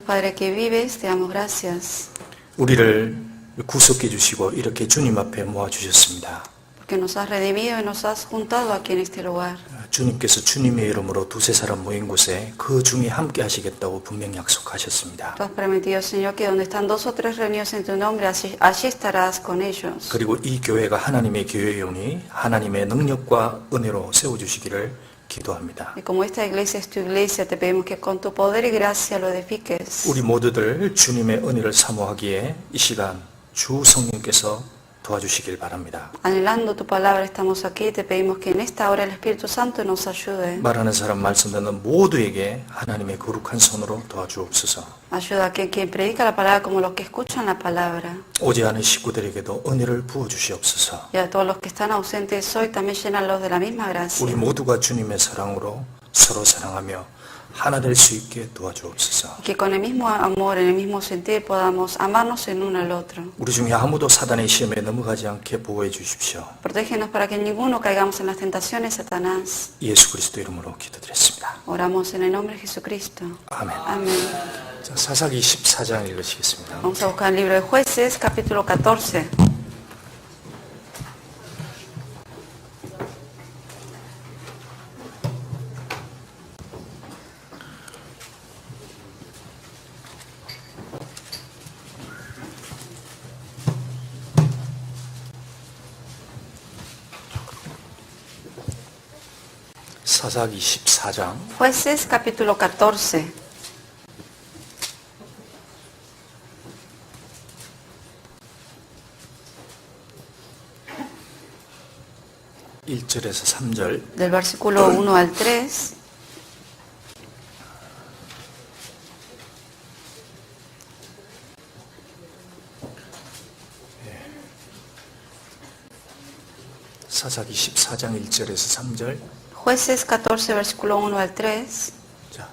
Padre que vives, te damos gracias. 우리를 구속해 주시고 이렇게 주님 앞에 모아 주셨습니다. Porque nos has redimido y nos has juntado aquí en este lugar. 주님께서 주님의 이름으로 두세 사람 모인 곳에 그 중에 함께 하시겠다고 분명히 약속하셨습니다. Tú has prometido, Señor, que donde están 2 o 3 reunidos en tu nombre, allí estarás con ellos. 그리고 이 교회가 하나님의 교회이오니 하나님의 능력과 은혜로 세워주시기를 기도합니다. Y como esta iglesia es tu iglesia, te pedimos que con tu poder y gracia lo edifiques. 우리 모두들 주님의 은혜를 사모하기에 이 시간 주 성령께서 도와주시길 바랍니다. Anhelando tu palabra estamos aquí, te pedimos que en esta hora el Espíritu Santo nos ayude. 말하는 사람 말씀 듣는 모두에게 하나님의 거룩한 손으로 도와주옵소서. Ayuda a que quien predica la palabra como los que escuchan la palabra. 오지 않은 식구들에게도 은혜를 부어주시옵소서. Y a todos los que están ausentes hoy también llénalos de la misma gracia. 우리 모두가 주님의 사랑으로 서로 사랑하며 하나 될 수 있게 도와주옵소서. Que con el mismo amor, en el mismo sentir, podamos amarnos el uno al otro. 우리 중에 아무도 사단의 시험에 넘어가지 않게 보호해 주십시오. Protégenos para que ninguno caigamos en las tentaciones de Satanás. 예수 그리스도 이름으로 기도드렸습니다. Oramos en el nombre de Jesucristo. 아멘. Amén. 자, 사사기 14장 읽으시겠습니다. Vamos a buscar el libro de Jueces, capítulo 14. 사사기 14장 Jueces, capítulo 14. 1절에서 3절. Del versículo 1 al 3. 사사기 14장 1절에서 3절. Jueces 14, versículo 1 al 3. 자,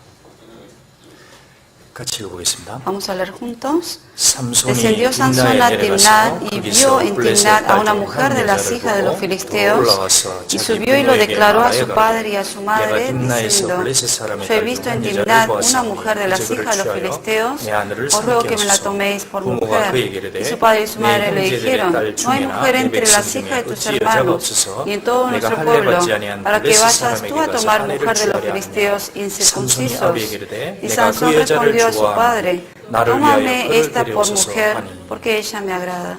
같이 읽어보겠습니다. Vamos a leer juntos. 삼손이 Descendió Sansón a timna에 Timnat 내려가서 y 거기서 vio en 블레셋 Timnat a una 딸 mujer de las 여자를 hijas de los 보고 filisteos 올라가서 y 자기 subió y lo 부모에게 declaró a su 말하여 padre y a su 내가 madre timna에서 diciendo: 블레셋 사람의 Yo he 딸 visto en 중 한 여자를 Timnat una 보았사오니 mujer de las 이제 그를 hijas de los 취하여 filisteos, 내 아내를 os ruego que me la 삼게 toméis por 부모가 mujer. 그에게 이르되 Y su padre y su 내 madre le 형제들의 dijeron: 딸 No hay 중에나 mujer 내 entre 백성 las 중에 hijas de tus 어찌 여자가 hermanos 없어서 y en todo 내가 nuestro 할례 pueblo, 받지 아니한 para que 블레셋 vayas tú 사람에게 a 가서 tomar 아내를 mujer de los 취하려 filisteos 삼손이 incircuncisos. 아비에게 이르되 Y 내가 Sansón 그 여자를 respondió a su 좋아하노니 padre: 나를 위하여 Tómame 그를 esta por 데려오소서 mujer, 하니. porque ella me agrada.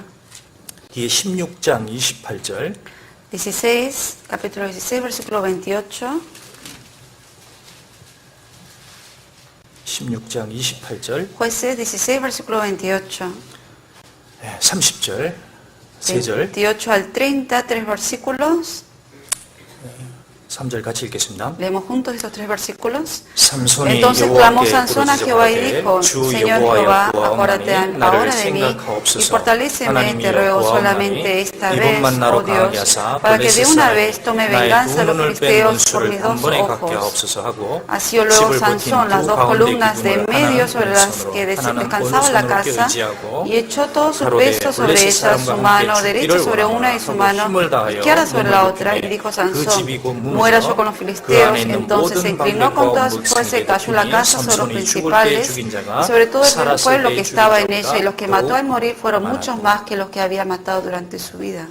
뒤에 16장 28절 16, capítulo 16, versículo 28. 16장 28절 Jueces 16, versículo 28. 30절 3절 28 al 30, 3 versículos. 3절 같이 읽겠습니다. Leemos juntos estos 3 versículos. 삼손이 Entonces clamó 여호와께 Sansón a Jehová y dijo: 주 Señor 여호와여 Jehová, 구하오나니 acuérdate 나를 ahora de mí y 생각하옵소서. fortaléceme, te 하나님이여 ruego 구하오나니 solamente esta vez, 이번만 oh 나로 Dios, 강하게 하사 para que de 블레셋 una 사람이 vez tome 나의 venganza a 두 los 눈을 뺀 filisteos por 원수를 mis 한 dos 번에 갖게 ojos. 하옵소서 하고 Así luego 집을 Sansón 버틴 las 두 dos 가운데 columnas de 기둥을 medio 하나는 sobre las 오른손으로 que 하나는 descansaba la 오른손으로 casa 의지하고 y echó todo su 가로되 peso sobre 블레셋 ella, su 사람과 mano 함께 derecha 죽기를 sobre una y 원하노라 su 하고 mano 힘을 다하여 izquierda sobre la 몸을 otra. Y 굽히매 dijo 그 Sansón: 집이 곧 Muera yo 무너져 con los 그 filisteos. 안에 있는 Entonces se 모든 inclinó con toda su 방백과 fuerza y cayó la 물성에 casa sobre los 삼손이 죽을 principales 때 죽인 자가 y sobre todo el 살았을 pueblo 때의 que estaba en 죽인 ella, y los que 자보다 mató al morir fueron 많았다. muchos más que los que había matado durante su vida.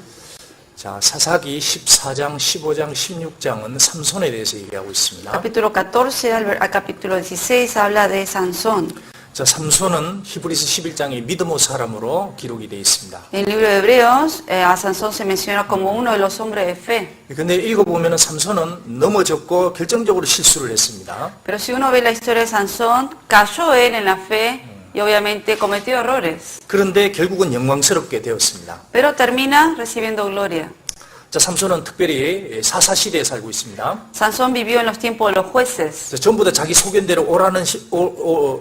자, 사사기 14장, 15장, 16장은 삼손에 대해서 얘기하고 있습니다. Capítulo 14 al capítulo 16 habla de Sansón. 자, 삼손은 히브리서 11장에 믿음의 사람으로 기록이 되어 있습니다. En el libro de Hebreos, a Sansón se menciona como uno de los hombres de fe. 근데 읽어보면 삼손은 넘어졌고 결정적으로 실수를 했습니다. Pero si uno ve la historia de Sansón, cayó él en la fe y obviamente cometió errores. 그런데 결국은 영광스럽게 되었습니다. Pero termina recibiendo gloria. 자, 삼손은 특별히 사사시대에 살고 있습니다. Sansón vivió en los tiempos de los jueces. 전부 다 자기 소견대로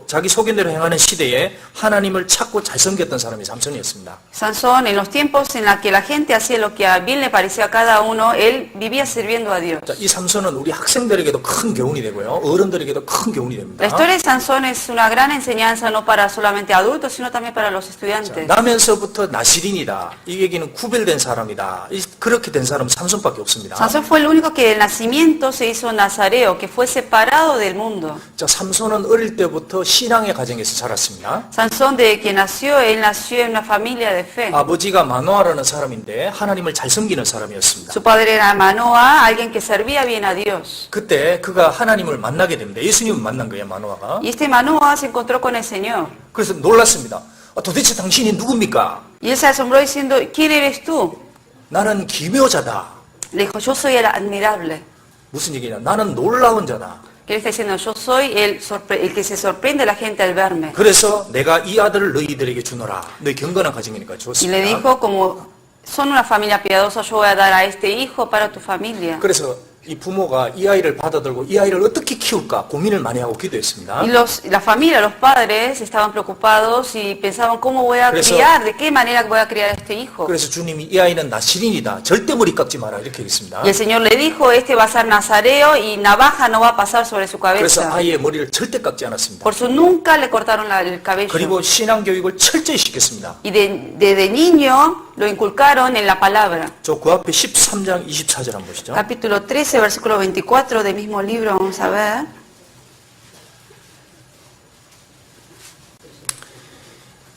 자기 소견대로 행하는 시대에 하나님을 찾고 잘 섬겼던 사람이 삼손이었습니다. Sansón, en los tiempos en los que la gente hacía lo que bien le parecía a cada uno, él vivía sirviendo a Dios. 자, 이 삼손은 우리 학생들에게도 큰 교훈이 되고요. 어른들에게도 큰 교훈이 됩니다. La historia de Sansón es una gran enseñanza no para solamente adultos, sino también para los estudiantes. 나면서부터 나시린이다. 이 얘기는 구별된 사람이다. 그렇게 된 된 사람은 삼손밖에 없습니다. Sansón fue el único que del nacimiento se hizo nazareo, que fue separado del mundo. 자, 삼손은 어릴 때부터 신앙의 가정에서 자랐습니다. Sansón, desde que nació, él nació en una familia de fe. 아버지가 마노아라는 사람인데 하나님을 잘 섬기는 사람이었습니다. Su padre era Manoah, alguien que servía bien a Dios. 그때 그가 하나님을 만나게 됩니다. 예수님을 만난 거예요, 마노아가. Y este Manoah se encontró con el Señor. 그래서 놀랐습니다. 도대체 당신이 누굽니까? Y él se asombró diciendo, ¿quién eres tú? 나는 기묘자다. Le dijo, yo soy el admirable. 무슨 얘기냐? 나는 놀라운 자다. Que él está diciendo, yo soy el que se sorprende a la gente al verme. 그래서 내가 이 아들을 너희들에게 주노라. 너희 경건한 가정이니까 Y le 좋습니다. dijo, como son una familia piadosa, yo voy a dar a este hijo para tu familia. 그래서 이 부모가 이 아이를 받아들고 이 아이를 어떻게 키울까 고민을 많이 하고 기도했습니다. Y la familia, los padres, estaban preocupados y pensaban, ¿cómo voy a 그래서- criar? ¿De qué manera voy a criar a este hijo? 그래서 주님이 이 아이는 나시린이다. 절대 머리 깎지 마라. 이렇게 했습니다. Y el Señor le dijo, este va a ser nazareo y navaja no va a pasar sobre su 그래서 cabeza. 아이의 머리를 절대 깎지 않았습니다. Por eso nunca le cortaron el cabello. 그리고 신앙교육을 철저히 시켰습니다. Y desde niño lo inculcaron en la palabra. 저 그 앞에 13장 24절 한번 보시죠. Capítulo 13, versículo 24 del mismo libro, vamos a ver.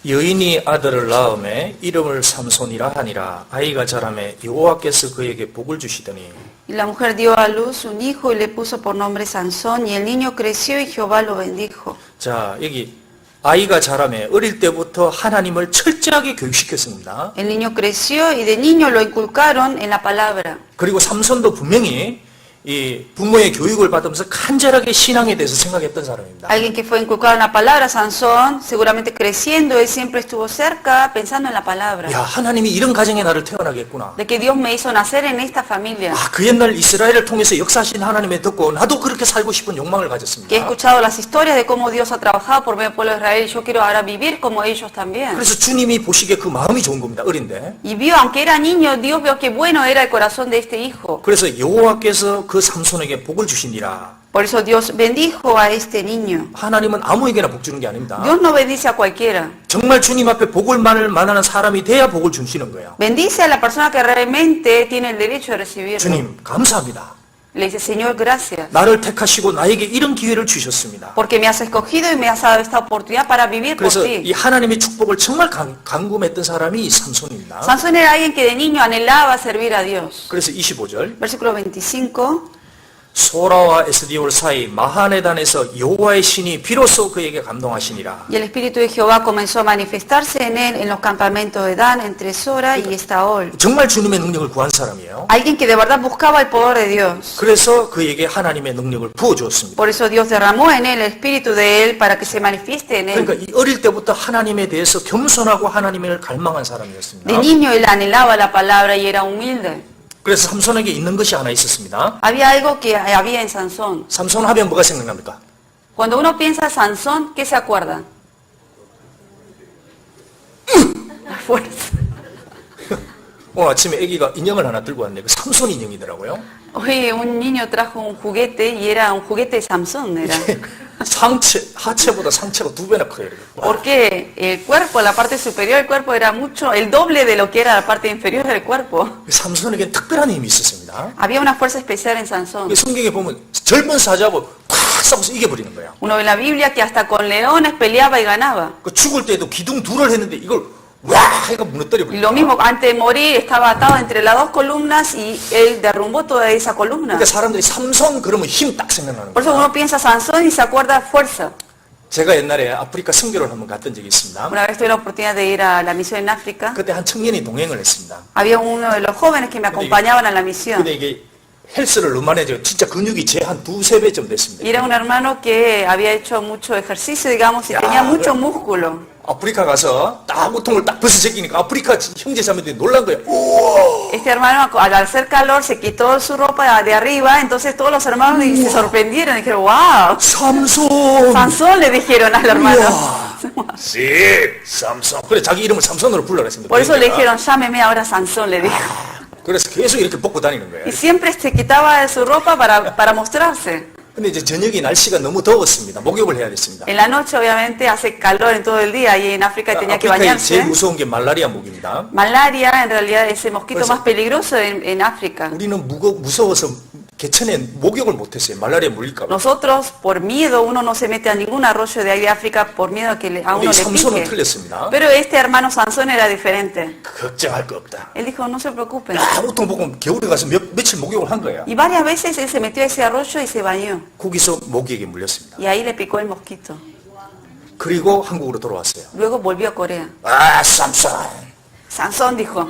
여인이 아들을 낳음에 이름을 삼손이라 하니라. 아이가 자라매 여호와께서 그에게 복을 주시더니 Y la mujer dio a luz un hijo y le puso por nombre Sansón, y el niño creció y Jehová lo bendijo. 자, 여기 아이가 자라매 어릴 때부터 하나님을 철저하게 교육시켰습니다. El niño creció y de niño lo inculcaron en la palabra. 그리고 삼손도 분명히 이 부모의 교육을 받으면서 간절하게 신앙에 대해서 생각했던 사람입니다. Alguien que fue inculcado en la palabra, Sansón, seguramente creciendo, él siempre estuvo cerca pensando en la palabra. 야, 하나님이 이런 가정에 나를 태어나겠구나. De que Dios me hizo nacer en esta familia. 아, 그 옛날 이스라엘을 통해서 역사하신 하나님의 듣고 나도 그렇게 살고 싶은 욕망을 Que he 가졌습니다. escuchado las historias de cómo Dios ha trabajado por medio del pueblo de Israel y yo quiero ahora vivir como ellos también. 그래서 주님이 보시기에 그 마음이 좋은 겁니다. 어린데. Y vio, aunque era niño, Dios vio que bueno era el corazón de este hijo. 그래서 여호와께서 그 삼손에게 복을 주시니라. Por eso Dios bendijo a este niño. 하나님은 아무에게나 복 주는 게 아닙니다. Dios no bendice a cualquiera. 정말 주님 앞에 복을 만하는 사람이 돼야 복을 주시는 거예요. Bendice a la persona que realmente tiene el derecho de recibirlo. 주님, 감사합니다. Le dice, Señor, gracias. 나를 택하시고 나에게 이런 기회를 주셨습니다. Porque me has escogido y me has dado esta oportunidad para vivir por 그래서 이 ti. 하나님의 축복을 정말 간구했던 사람이 이 삼손입니다. Sansón era alguien que de niño anhelaba servir a Dios. 그래서 25절 Versículo 25. 소라와 에스디올 사이 마하네단에서 여호와의 신이 비로소 그에게 감동하시니라. Y el Espíritu de Jehová comenzó a manifestarse en él en los campamentos de Dan, entre Sora y Estaol. 정말 주님의 능력을 구한 사람이에요. Alguien que de verdad buscaba el poder de Dios. 그래서 그에게 하나님의 능력을 부어주었습니다. Por eso Dios derramó en él el Espíritu de él para que se manifieste en 그러니까 él. 이 어릴 때부터 하나님에 대해서 겸손하고 하나님을 갈망한 사람이었습니다. De niño él anhelaba la palabra y era humilde. 그래서 삼손에게 있는 것이 하나 있었습니다. Había algo que había en Sansón. 삼손 하면 뭐가 생각납니까? Cuando uno piensa Sansón, ¿qué se acuerda? La fuerza. 오늘 아침에 아기가 인형을 하나 들고 왔는데 그 삼손 인형이더라고요. Hoy un niño trajo un juguete y era un juguete de Sansón. Era. 하체보다 상체가 2배나 커요. Porque el cuerpo, la parte superior del cuerpo era mucho, el doble de lo que era la parte inferior del cuerpo. 삼손에겐 특별한 힘이 있었습니다. Había una fuerza especial en Sansón. 성경에 보면 젊은 사자하고 콱 싸워서 이겨버리는 거야. Uno ve en la Biblia que hasta con leones peleaba y ganaba. 죽을 때도 기둥 둘을 했는데 이걸 와 해가 무너뜨려 Y lo 버리니까. mismo, antes de morir estaba atado entre las dos columnas y él derrumbó toda esa columna. 그러니까 사람들이 삼손 그러면 힘 딱 생각나는 Por eso 거야. uno piensa Sansón y se acuerda fuerza. 제가 옛날에 아프리카 선교를 한번 갔던 적이 있습니다. Una vez tuve la oportunidad de ir a la misión en África. 그때 한 청년이 동행을 했습니다. Había uno de los jóvenes que me acompañaban a la misión. 근데 이게 헬스를 너무 많이 해서 진짜 근육이 제 한 2~3배쯤 됐습니다. Y era un hermano que había hecho mucho ejercicio, digamos, y Ya, tenía mucho bueno. músculo. 아프리카 가서 딱 우통을 딱 벗어 제끼니까 아프리카 형제 자매들이 놀란 거예요. 우와! Este hermano, al hacer calor, se quitó su ropa de arriba, entonces todos los hermanos se sorprendieron y dijeron, wow, 삼손! Sansón, le dijeron al hermano. 씨, 삼손. 그래 자기 이름을 삼손으로 불러라 했습니다. Por eso le dijeron, llámeme ahora Sansón, le dijo. 그래서 계속 이렇게 벗고 다니는 거예요. Y siempre se quitaba de su ropa para mostrarse. 근데 이제 저녁에 날씨가 너무 더웠습니다. 목욕을 해야 됐습니다. En la noche obviamente hace calor en todo el día y en África tenía que 아프리카에 제일 bañarse. 무서운 게 말라리아 모기입니다. Malaria en realidad es el mosquito Por eso- más peligroso en África. 우리는 무서워서 개천에 목욕을 못했어요. 말라리아 물릴까 봐. Nosotros, por miedo, uno no se mete a ningún arroyo de ahí de África por miedo a que a uno 우리 le 삼손은 pique. 틀렸습니다. Pero este hermano Sansón era diferente. 걱정할 거 없다. Él dijo, no se preocupen. 보통 보면 겨울에 가서 며칠 목욕을 한 거야. Y varias veces él se metió a ese arroyo y se bañó. 거기서 모기에게 물렸습니다. Y ahí le picó el mosquito. 그리고 한국으로 돌아왔어요. Luego volvió a Corea. 아, 삼손. Sansón dijo,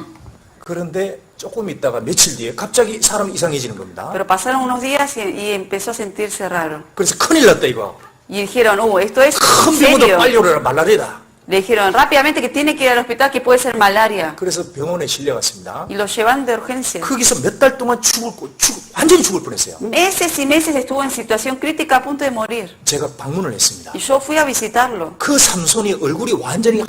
그런데 조금 있다가 며칠 뒤에 갑자기 사람이 이상해지는 겁니다. pero pasaron unos días y empezó a sentirse raro. 그래서 큰일 났다 이거. Y dijeron, esto es 큰 en 병원도 serio. 빨리 오라 말라리아다. Le dijeron rápidamente que tiene que ir al hospital, que puede ser malaria. 그래서 병원에 실려갔습니다. Y lo llevan de urgencia. 거기서 몇 달 동안 완전히 죽을 뻔했어요. Meses y meses estuvo en situación crítica a punto de morir. 제가 방문을 했습니다. Y yo fui a visitarlo. 그 삼손이 얼굴이 완전히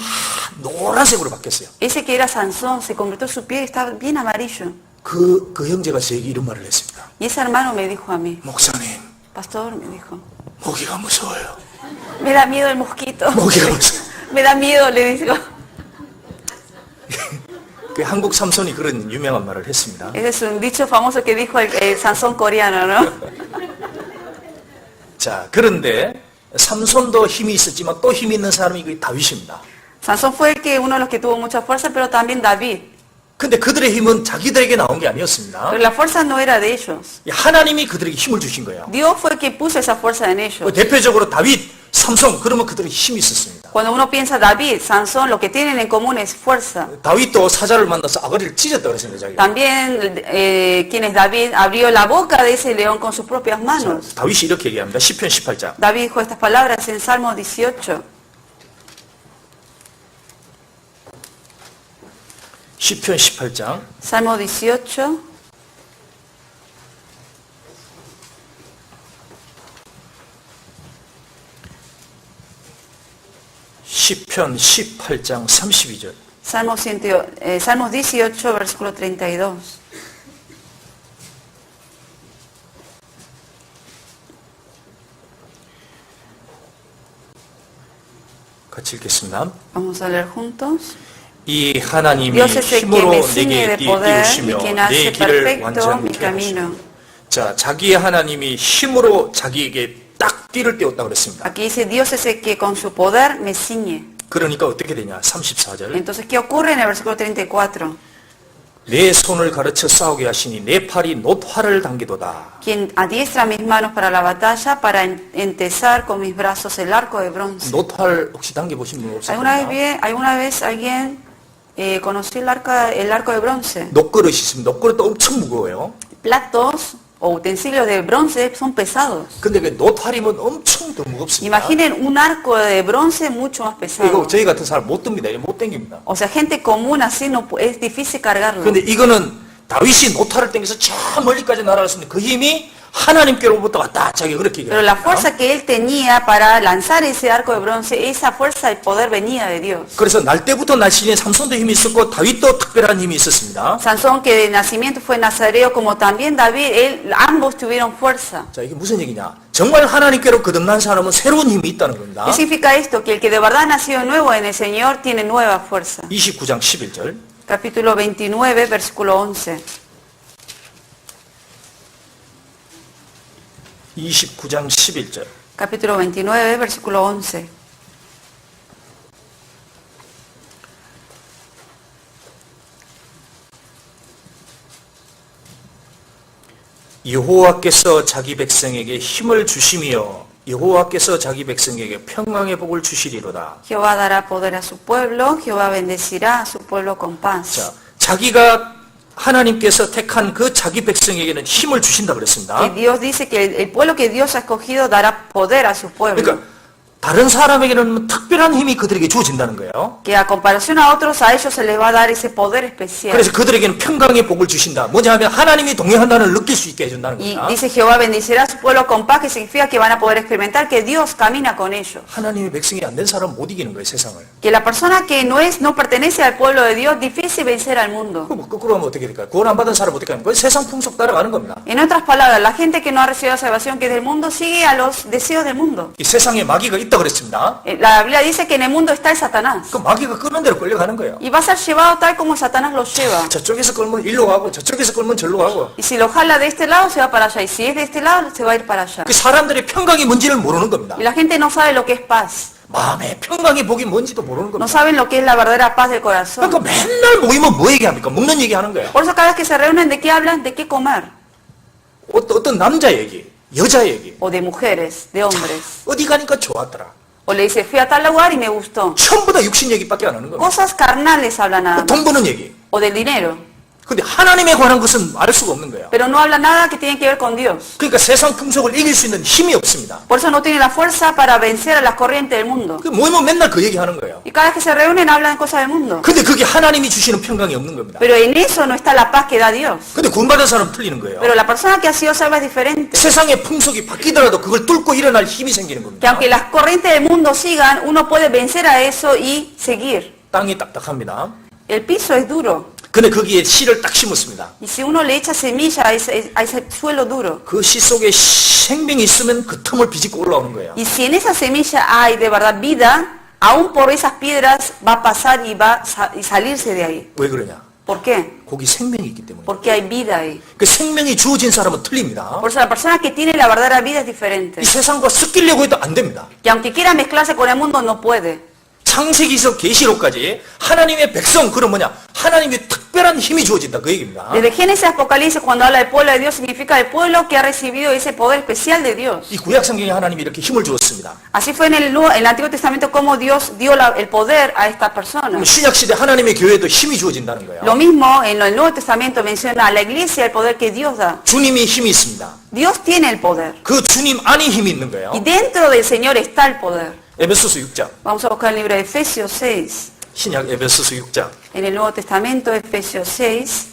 노란색으로 바뀌었어요. Ese que era Sansón se convirtió su piel, estaba bien amarillo. 그 형제가 제게 이런 말을 했습니다. Y ese hermano me dijo a mí, 목사님, pastor, me dijo, 모기가 무서워요. me da miedo el mosquito. 모기가 무서워요. Me da miedo, le digo. 그 한국 삼손이 그런 유명한 말을 했습니다. Ese es un dicho famoso que dijo el Sansón coreano, ¿no? 자, 그런데 삼손도 힘이 있었지만 또 힘이 있는 사람이 그 다윗입니다. Sansón fue el que, uno de los que tuvo mucha fuerza, pero también David. 근데 그들의 힘은 자기들에게 나온 게 아니었습니다. Pero la fuerza no era de ellos. 하나님이 그들에게 힘을 주신 거예요. Dios fue el que puso esa fuerza en ellos. 대표적으로 다윗, 삼손 그러면 그들의 힘이 있었습니다. Cuando uno piensa David, Sansón, lo que tienen en común es fuerza. 다윗도 사자를 만나서 아가리를 찢었다 그랬습니다. 자기가. También, quien es David, abrió la boca de ese león con sus propias manos. 다윗이 이렇게 얘기합니다. 시편 18장. David dijo estas palabras en Salmo 18. 시편 18장 Salmo 18. 시편 18장 32절. Salmos 18, versículo 32. 같이 읽겠습니다. Vamos a leer juntos. 이 하나님이 Dios es el que 힘으로 me ciñe 내게 de poder y 띄우시며 quien 내 hace 길을 perfecto mi 완전케 camino. 하시고. 자, 자기의 하나님이 힘으로 자기에게 딱 띠를 띄웠다 그랬습니다. Aquí dice, Dios es el que con su poder me ciñe. 그러니까 어떻게 되냐? 34절. Entonces, ¿qué ocurre en el versículo 34? 내 손을 가르쳐 싸우게 하시니 내 팔이 놋활을 당기도다. Quien adiestra mis manos para la batalla, para entesar con mis brazos el arco de bronce. 놋활 혹시 당겨보신 분 없습니까? ¿Alguna vez alguien conoció el arco de bronce? 녹그릇이 있습니다. 녹그릇도 엄청 무거워요. Platos o utensilios de bronce son pesados. 근데 그 놋활이면 엄청 더 무겁습니다. Imaginen un arco de bronce mucho más 이거 pesado. 저희 같은 사람 못 듭니다. 이거 못 당깁니다. O sea, gente común así no es difícil cargarlo. 근데 이거는 다윗이 놋활을 당겨서 저 멀리까지 날아갔는데 그 힘이 하나님께로부터 왔다. 자기 그렇게 Pero la 얘기합니다. fuerza que él tenía para lanzar ese arco de bronce, esa fuerza y poder venía de Dios. 그래서 날 때부터 날씬해 삼손도 힘이 있었고 다윗도 특별한 힘이 있었습니다. Sansón, que de nacimiento fue nazareo, como también David, ambos tuvieron fuerza. 자, 이게 무슨 얘기냐? 정말 하나님께로 거듭난 사람은 새로운 힘이 있다는 겁니다. ¿Qué significa esto? Que el que de verdad nació nuevo en el Señor tiene nueva fuerza. 29장 11절. Capítulo 29, versículo 11. 29장 11절. Capítulo 29, versículo 11. 여호와께서 자기 백성에게 힘을 주시며 여호와께서 자기 백성에게 평강의 복을 주시리로다. Jehová dará poder a su pueblo, Jehová bendecirá a su pueblo con paz. 자, 자기가 하나님께서 택한 그 자기 백성에게는 힘을 주신다 Que 그랬습니다. Dios dice que el pueblo que Dios ha escogido dará poder a su pueblo. 그러니까 다른 사람에게는 특별한 힘이 그들에게 주어진다는 거예요. Que a comparación a otros, a ellos se les va a dar ese poder especial. 그래서 그들에게는 평강의 복을 주신다. 뭐냐 하면 하나님이 동행한다는 걸 느낄 수 있게 해준다는 Y 겁니다. dice Jehová bendecirá a su pueblo con paz, que significa que van a poder experimentar que Dios camina con ellos. 하나님의 백성이 안 된 사람은 못 이기는 거예요, 세상을. Que la persona que no pertenece al pueblo de Dios, difícil vencer al mundo. 그럼 거꾸로 하면 어떻게 될까요? 구원 안 받은 사람은 어떻게 하는 거예요? 세상 풍속 따라가는 겁니다. En otras palabras, la gente que no ha recibido la salvación que es del mundo, sigue a los deseos del mundo. 이 세상에 마귀가 있다 그랬습니다. La Biblia dice que en el mundo está el Satanás. 그 마귀가 끄는 대로 끌려가는 거예요. Y va a ser llevado tal como Satanás lo lleva. 저쪽에서 끌면 일로 가고 저쪽에서 끌면 절로 가고. Y si lo jala de este lado, se va para allá. Y si es de este lado, se va a ir para allá. 그 사람들의 평강이 뭔지를 모르는 겁니다. Y la gente no sabe lo que es paz. 마음의 평강의 복이 뭔지도 모르는 No 겁니다. saben lo que es la verdadera paz del corazón. 그러니까 맨날 모이면 뭐 얘기합니까? 먹는 얘기 하는 거예요. Por eso cada vez que se reúnen, ¿de qué hablan? ¿De qué comer? 어떤 남자 얘기, 여자 얘기. O de mujeres, de hombres. 어디 가니까 좋았더라. O le dice, fui a tal lugar y me gustó. 전부 다 육신 얘기밖에 안 하는 겁니다. Cosas carnales hablan nada más. 돈 버는 얘기. O del dinero. 근데 하나님에 관한 것은 알 수가 없는 거예요. Pero no habla nada que tiene que ver con Dios. 그러니까 세상 풍속을 이길 수 있는 힘이 없습니다. Por eso no tiene la fuerza para vencer a las corrientes del mundo. 그 모이면 맨날 그 얘기 하는 거예요. Y cada vez que se reúnen hablan cosas del mundo. 근데 그게 하나님이 주시는 평강이 없는 겁니다. Pero en eso no está la paz que da Dios. 근데 구원받은 사람은 틀리는 거예요. Pero la persona que ha sido salva es diferente. 세상의 풍속이 바뀌더라도 그걸 뚫고 일어날 힘이 생기는 Que 겁니다. aunque las corrientes del mundo sigan, uno puede vencer a eso y seguir. 땅이 딱딱합니다. El piso es duro. 근데 거기에 씨를 딱 심었습니다. Y si uno le echa semilla a ese suelo duro, 그 씨 속에 생명이 있으면 그 틈을 비집고 올라오는 거예요. y si en esa semilla hay de verdad vida, aún por esas piedras va a pasar y va a salirse de ahí. 왜 그러냐? ¿Por qué? 거기 생명이 있기 때문에. Porque hay vida ahí. 그 생명이 주어진 사람은 틀립니다. Por eso la persona que tiene la verdadera vida es diferente. 이 세상과 섞이려고 해도 안 됩니다. Que aunque quiera mezclarse con el mundo, no puede. 창세기에서 계시록까지 하나님의 백성, 그런 뭐냐? 하나님의 특별한 힘이 주어진다 그 얘기입니다. Desde Génesis a Apocalipsis, cuando habla del pueblo de Dios, significa el pueblo que ha recibido ese poder especial de Dios. 이 구약 성경에 하나님이 이렇게 힘을 주었습니다. Así fue en el Antiguo Testamento como Dios dio el poder a estas personas. 신약 시대 하나님의 교회도 힘이 주어진다는 거예요. Lo mismo en el Nuevo Testamento menciona a la iglesia el poder que Dios da. 주님이 힘이 있습니다. Dios tiene el poder. 그 주님 안에 힘이 있는 거예요. Y dentro del Señor está el poder. 에베소서 6장. Vamos a buscar el libro de Efesios 6. 신약 에베소서 6장. En el Nuevo Testamento, Efesios 6.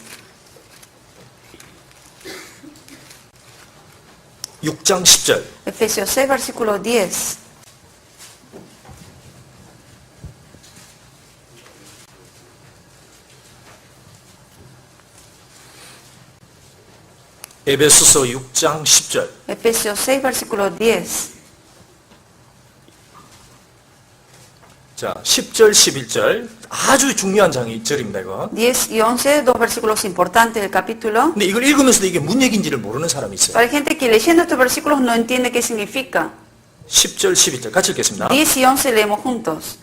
6장 10절. Efesios 6, versículo 10. 에베소서 6장 10절. Efesios 6, versículo 10. 자, 10절, 11절. 아주 중요한 절입니다, 이거. 10 y 11, dos versículos importantes del capítulo. 근데 이걸 읽으면서도 이게 무슨 얘기인지를 모르는 사람이 있어요. Hay gente que leyendo estos versículos no entiende qué significa. 10절, 11절 같이 읽겠습니다. 10 y 11 leemos juntos.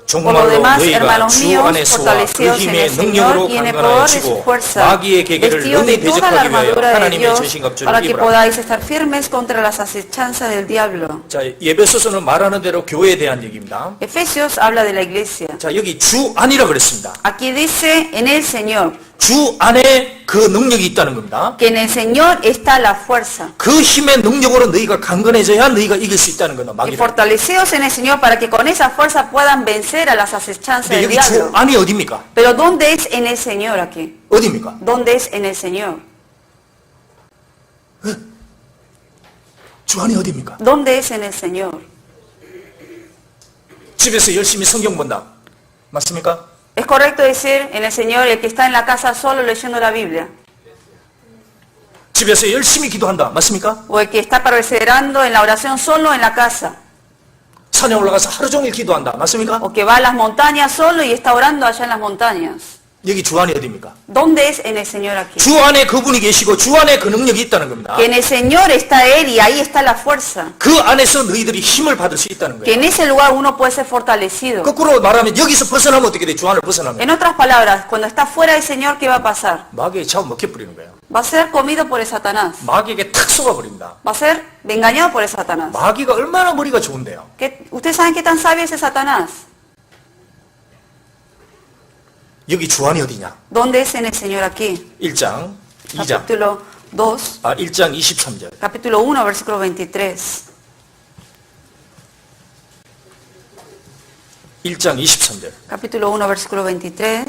Por lo 정말로 demás, 너희가 hermanos 주 míos, 안에서와 그 fortaleceos en el 힘의 능력으로 Señor y en el 강건하여 poder de su 지고 fuerza, 마귀의 계계를 vestidos 능히 de toda la 대적하기 위하여 armadura de 하나님의 Dios, 전신갑주를 para que 입으라. podáis estar firmes contra las acechanzas del diablo. 자, 에베소서는 말하는 대로 교회에 대한 얘기입니다. Efesios habla de la iglesia. 자, 여기 주 안이라 그랬습니다. Aquí dice en el Señor, 주 안에 그 능력이 있다는 겁니다. que en el Señor está la fuerza. 그 힘의 능력으로 너희가 강건해져야 너희가 이길 수 있다는 거다. Y 마귀를. fortaleceos en el Señor para que con esa fuerza puedan vencer a las acechanzas 근데 del 여기 주 diablo. 안이 어디입니까? Pero ¿dónde es en el Señor aquí? 어디입니까? ¿Dónde es en el Señor? 주 안이 어디입니까? ¿Dónde es en el Señor? 집에서 열심히 성경 본다. 맞습니까? ¿Es correcto decir en el Señor el que está en la casa solo leyendo la Biblia? 집에서 열심히 기도한다. 맞습니까? ¿O el que está perseverando en la oración solo en la casa? 산에 올라가서 하루 종일 기도한다. 맞습니까? ¿O que va a las montañas solo y está orando allá en las montañas? 여기 주 안이 어디입니까? ¿Dónde es en el Señor aquí? 주 안에 그분이 계시고 주 안에 그 능력이 있다는 겁니다. Que en el Señor está Él y ahí está la fuerza. 그 안에서 너희들이 힘을 받을 수 있다는 Que 거예요. en ese lugar uno puede ser fortalecido. 거꾸로 말하면 여기서 벗어나면 어떻게 돼? 주 안을 벗어나면 En otras palabras, cuando está fuera del Señor, ¿qué va a pasar? 마귀에 잡아 먹혀버리는 거예요. Va a ser comido por el Satanás. 마귀에게 탁 쏘아버립니다. Va a ser engañado por el Satanás. 마귀가 얼마나 머리가 좋은데요. ¿Ustedes saben qué tan sabio es ese Satanás? 여기 주 안이 어디냐? ¿Dónde es en el Señor aquí? 1장, 2장. Capítulo 2, 1장 23절. capítulo 1, versículo 23. 1장 23절. Capítulo 1, versículo 23.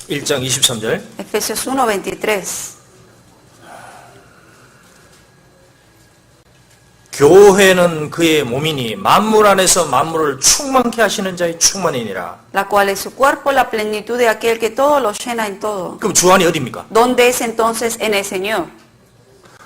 일장 23절. Efesios 1, 23. 교회는 그의 몸이니 만물 안에서 만물을 충만케 하시는 자의 충만이니라. La cual es su cuerpo, la plenitud de aquel que todo lo llena en todo. 그럼 주 안이 어디입니까? ¿Dónde es entonces? En el Señor.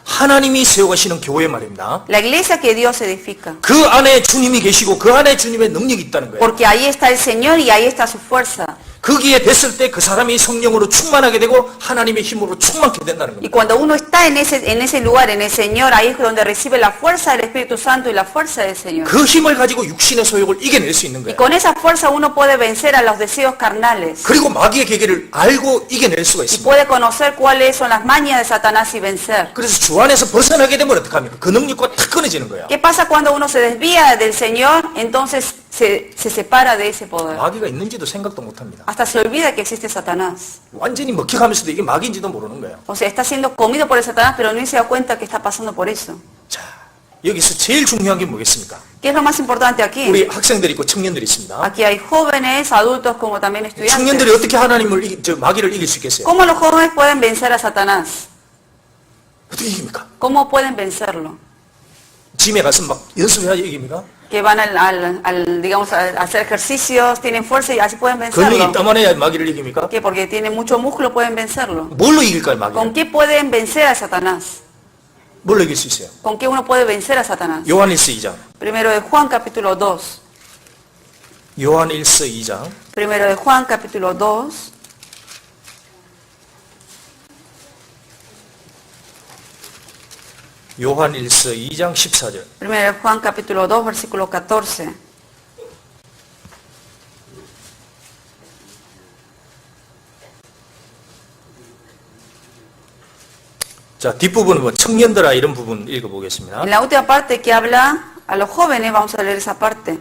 하나님이 세워가시는 교회 말입니다. La iglesia que Dios edifica. 그 안에 주님이 계시고 그 안에 주님의 능력이 있다는 거예요. Porque ahí está el Señor y ahí está su fuerza. 거기에 됐을 때 그 사람이 성령으로 충만하게 되고 하나님의 힘으로 충만케 된다는 Y 겁니다. cuando uno está en ese lugar, en el Señor, ahí es donde recibe la fuerza del Espíritu Santo y la fuerza del Señor. 그 힘을 가지고 육신의 소욕을 이겨낼 수 있는 Y 거예요. con esa fuerza uno puede vencer a los deseos carnales. 그리고 마귀의 계계를 알고 이겨낼 수가 Y 있습니다. puede conocer cuáles son las mañas de Satanás y vencer. 그래서 주 안에서 벗어나게 되면 어떡합니까? 그 능력과 탁 끊어지는 거예요. ¿Qué pasa cuando uno se desvía del Señor? Entonces se separa de ese poder. 마귀가 있는지도 생각도 못합니다. Hasta se olvida que existe Satanás. 완전히 먹혀가면서도 이게 마귀인지도 모르는 거예요. O sea, está siendo comido por el Satanás, pero no se da cuenta que está pasando por eso. 자, 여기서 제일 중요한 게 뭐겠습니까? ¿Qué es lo más importante aquí? 우리 학생들이 있고 청년들이 있습니다. Aquí hay jóvenes, adultos, como también estudiantes. 청년들이 어떻게 마귀를 이길 수 있겠어요? ¿Cómo los jóvenes pueden vencer a Satanás? 어떻게 이깁니까? ¿Cómo pueden vencerlo? 짐에 가서 막 연습해야 이깁니까? Que van digamos, a hacer ejercicios, tienen fuerza y así pueden 근육이 vencerlo. 있다만해야 마귀를 이깁니까? ¿Qué? Porque tienen mucho músculo, pueden vencerlo. 뭘로 이길까요, ¿Con 마귀를? qué pueden vencer a Satanás? 뭘로 이길 수 있어요? ¿Con qué uno puede vencer a Satanás? 요한일서 2장. Primero de Juan, capítulo 2. 요한일서 2장. Primero de Juan, capítulo 2. 요한일서 2장 14절. Primero de Juan, capítulo 2, versículo 14. 자, 뒷부분은 뭐 청년들아 이런 부분 읽어보겠습니다. En la última parte que habla a los jóvenes, vamos a leer esa parte.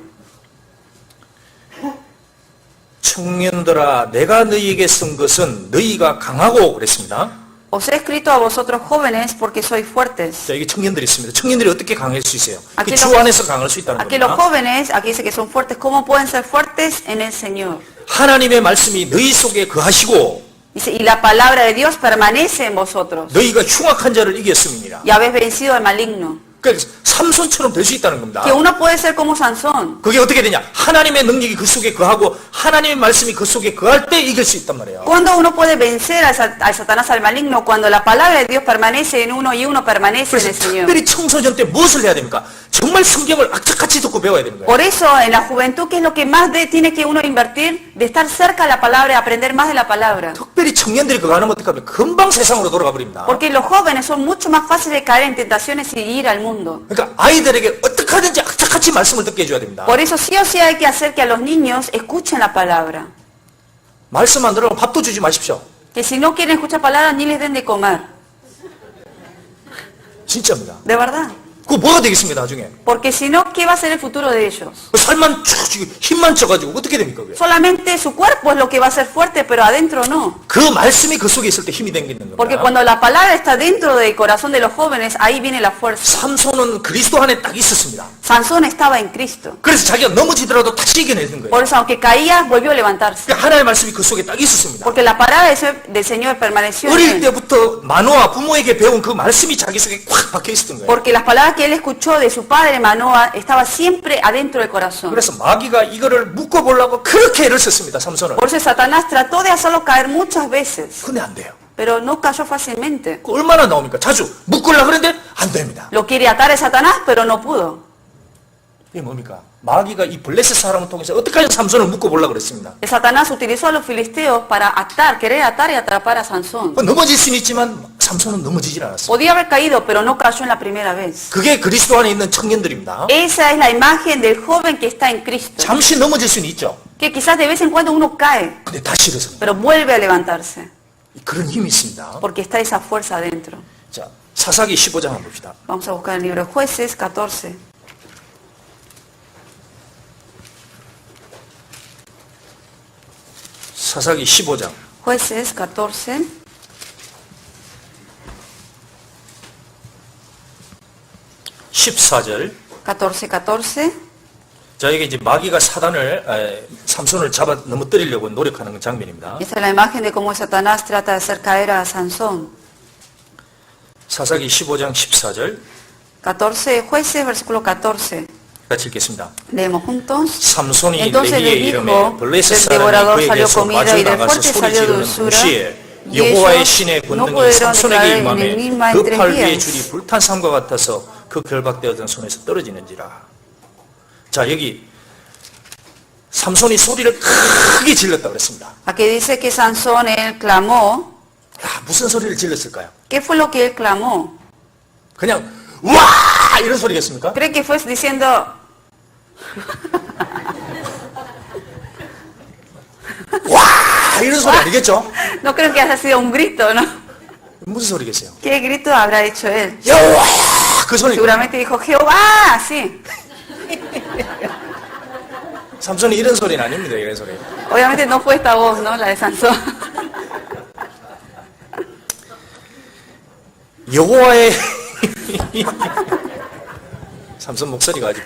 청년들아 내가 너희에게 쓴 것은 너희가 강하고 그랬습니다. Os he escrito a vosotros jóvenes porque sois fuertes. 자, 여기 청년들이 있습니다. 청년들이 어떻게 강할 수 있어요? Aquí 주 안에서 강할 수 있다는 Aquí los 겁니다. jóvenes, aquí dice que son fuertes. ¿Cómo pueden ser fuertes? En el Señor. 하나님의 말씀이 너희 속에 거하시고 Dice, y la palabra de Dios permanece en vosotros. 너희가 흉악한 자를 이겼음이니라. Y habéis vencido al maligno. 그러니까 삼손처럼 될 수 있다는 겁니다. Que uno puede ser como Sansón. 그게 어떻게 되냐? 하나님의 능력이 그 속에 거하고 하나님의 말씀이 그 속에 거할 때 이길 수 있단 말이에요. Cuando uno puede vencer al Satanás, al maligno, cuando la palabra de Dios permanece en uno y uno permanece en 그래서 el Señor. 특별히 청소년 때 무엇을 해야 됩니까? 정말 성경을 악착같이 듣고 배워야 되는 거예요. Por eso en la juventud, ¿qué es lo que más tiene que uno invertir? De estar cerca de la palabra y aprender más de la palabra. 특별히 청년들이 그거 하면 어떡합니까? 금방 세상으로 돌아가 버립니다. Porque los jóvenes son mucho más fáciles de caer en tentaciones y ir al mundo. 그러니까 아이들에게 어떻게 하든지 악착같이 말씀을 듣게 해줘야 됩니다. Por eso sí o sí hay que hacer que a los niños escuchen la palabra. 말씀 안 들으면 밥도 주지 마십시오. Que si no quieren escuchar palabras, ni les den de comer. 진짜입니다. De verdad. 그거 뭐가 되겠습니까 나중에? Porque si no, ¿qué va a ser el futuro de ellos? 살만 쭉 힘만 쪄가지고 어떻게 됩니까 그게? Solamente su cuerpo es lo que va a ser fuerte, pero adentro no. 그 말씀이 그 속에 있을 때 힘이 생기는 Porque 겁니다. cuando la palabra está dentro del corazón de los jóvenes, ahí viene la fuerza. 삼손은 그리스도 안에 딱 있었습니다. Sansón estaba en Cristo. 그래서 자기가 넘어지더라도 다시 이겨내는 거예요. Por eso, aunque caía, volvió a levantarse. 그러니까 하나님의 말씀이 그 속에 딱 있었습니다. Porque la palabra del Señor permaneció en 어릴 él. 때부터 만호와 부모에게 배운 그 말씀이 자기 속에 꽉 박혀 있었던 거예요. Porque las palabras que él escuchó de su padre Manoah estaba siempre adentro del corazón. 그래서 마귀가 이거를 묶어보려고 그렇게 애를 썼습니다. 삼손을. Por eso Satanás trató de hacerlo caer muchas veces, 근데 안 돼요. pero no cayó fácilmente. 그 얼마나 나옵니까? 자주 묶으려고 그러는데 안 됩니다. Lo quiere atar a Satanás, pero no pudo. 이게 뭡니까? 마귀가 이 블레셋 사람을 통해서 어떻게까지 삼손을 묶어보려고 그랬습니다. Satanás utilizó a los filisteos para atar, querer atar y atrapar a Sansón. 넘어질 수는 있지만 삼손은 넘어지질 않았어요. Podía haber caído, pero no cayó en la primera vez. 그게 그리스도 안에 있는 청년들입니다. Esa es la imagen del joven que está en Cristo. 잠시 넘어질 수는 있죠. Que quizás de vez en cuando uno cae, 근데 다시 일어섭니다. pero vuelve a levantarse. 그런 힘이 있습니다. Porque está esa fuerza adentro. 자, 사사기 15장 한번 봅시다. Vamos a buscar el libro de Jueces 14. 사사기 15장. Jueces 14. 14절. 14:14. 자, 이게 이제 마귀가 삼손을 잡아 넘어뜨리려고 노력하는 장면입니다. Esta es la imagen de cómo Satanás trata de hacer caer a Sansón. 사사기 15장 14절. 14 Jueces, versículo 14. 같이 읽겠습니다. Leemos juntos. 삼손이 Entonces le 레위의 이름에 dijo, 블레셋 del 사람이 devorador salió 그에게서 comida 마주 y del 나가서 fuerte 소리 salió 지르는 dulzura. 동시에 Y 여호와의 ellos 신의 no 권능이 pudieron 삼손에게 declarar 임함에 enigma 그 en 3 팔 위에 días. 줄이 불탄 삼과 같아서 그 결박되었던 손에서 떨어지는지라. 자, 여기 삼손이 소리를 크게 질렀다고 그랬습니다. Aquí dice que Sansón, él clamó. 야, 무슨 소리를 질렀을까요? ¿Qué fue lo que él clamó? 그냥 와 이런 소리겠습니까? ¿Cree que fue diciendo, 와 이런 소리 아니겠죠? no creo que haya sido un grito, ¿no? 무슨 소리겠어요? ¿Qué grito habrá hecho él? 여호와 그 소리. Seguramente dijo, Jehová, así. 삼손이 이런 소리는 아닙니다. 이런 소리. Obviamente no fue esta voz, ¿no? La de Sansón. 여호와의 삼손 목소리가 아직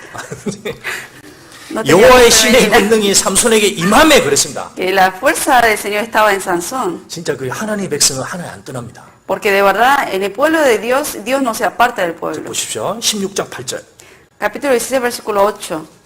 No tenía 여호와의 mucha 신의 habilidad. 권능이 삼손에게 임함에 그랬습니다. Que la fuerza del Señor estaba en Sansón. 진짜 그 하나님의 백성은 하나님 안 떠납니다. Porque de verdad, en el pueblo de Dios, Dios no se aparta del pueblo. 보십시오. 16장 8절. Capítulo 16, versículo 8.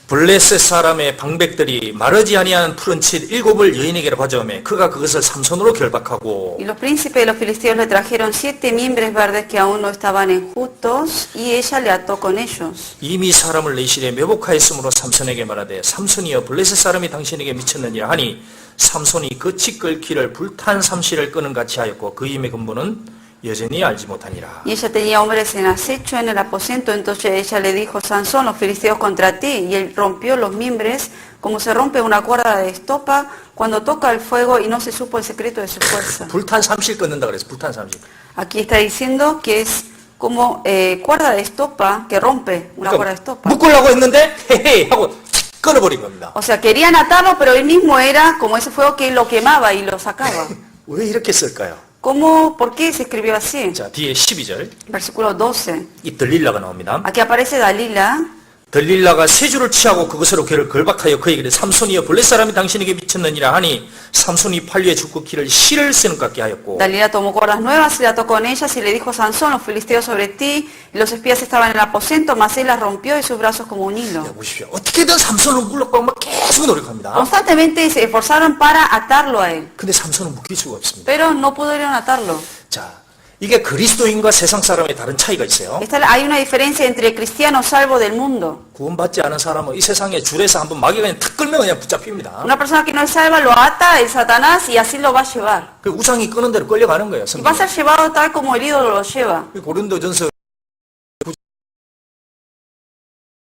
블레셋 사람의 방백들이 마르지 아니한 푸른 칠 7을 여인에게로 가져오매 그가 그것을 삼손으로 결박하고 Y los príncipes de los filisteos le trajeron 7 mimbres verdes que aún no estaban enjutos, y ella le ató con ellos. 이미 사람을 내실에 매복하였으므로 삼손에게 말하되 삼손이여 블레셋 사람이 당신에게 미쳤느니라 하니 삼손이 그 치끌 길을 불탄 삼시를 끄는 같이 하였고 그 힘의 근본은 여전히 알지 못하니라. Y ella tenía hombres en acecho en el aposento, entonces ella le dijo, Sansón, los filisteos contra ti. Y él rompió los mimbres como se rompe una cuerda de estopa cuando toca el fuego, y no se supo el secreto de su fuerza. 불탄 삼시를 끊는다 그래서 불탄 삼시. Aquí está diciendo que es como cuerda de estopa que rompe una cuerda de estopa. 묶으려고 했는데 헤헤 하고 끊어버린 겁니다. O sea, querían atarlo, pero él mismo era como ese fuego que lo quemaba y lo sacaba. 왜 이렇게 쓸까요? ¿Cómo? ¿Por qué se escribió así? 자, 뒤에 12절. Versículo 12. 이 들릴라가 나옵니다. Aquí aparece Dalila. 들릴라가 세 줄을 취하고 그것으로 그를 결박하여 그에게 이르되 삼손이여 블레 사람이 당신에게 미쳤느니라 하니 삼손이 팔 위에 죽고 키를 실을 쓰는 것 같게 하였고 Dalila tomó cuerdas nuevas y la ató con ellas y le dijo, Sansón, los filisteos sobre ti, y los espías estaban en el aposento, mas él las rompió y sus brazos como un hilo. 보십시오. 어떻게든 삼손을 물러가고 막 계속 노력합니다. Constantemente se esforzaron para atarlo a él, 근데 삼손은 묶일 수가 없습니다. pero no pudieron atarlo. 자, 이게 그리스도인과 세상 사람의 다른 차이가 있어요. Hay una diferencia entre el cristiano salvo del mundo. 구원받지 않은 사람은 이 세상에 줄에서 한번 마귀가 그냥 탁 끌면 그냥 붙잡힙니다. Una persona que no es salva lo ata el Satanás y así lo va a llevar. 그 우상이 끄는 대로 끌려가는 거예요. Y va a ser llevado tal como el ídolo lo lleva. 고린도전서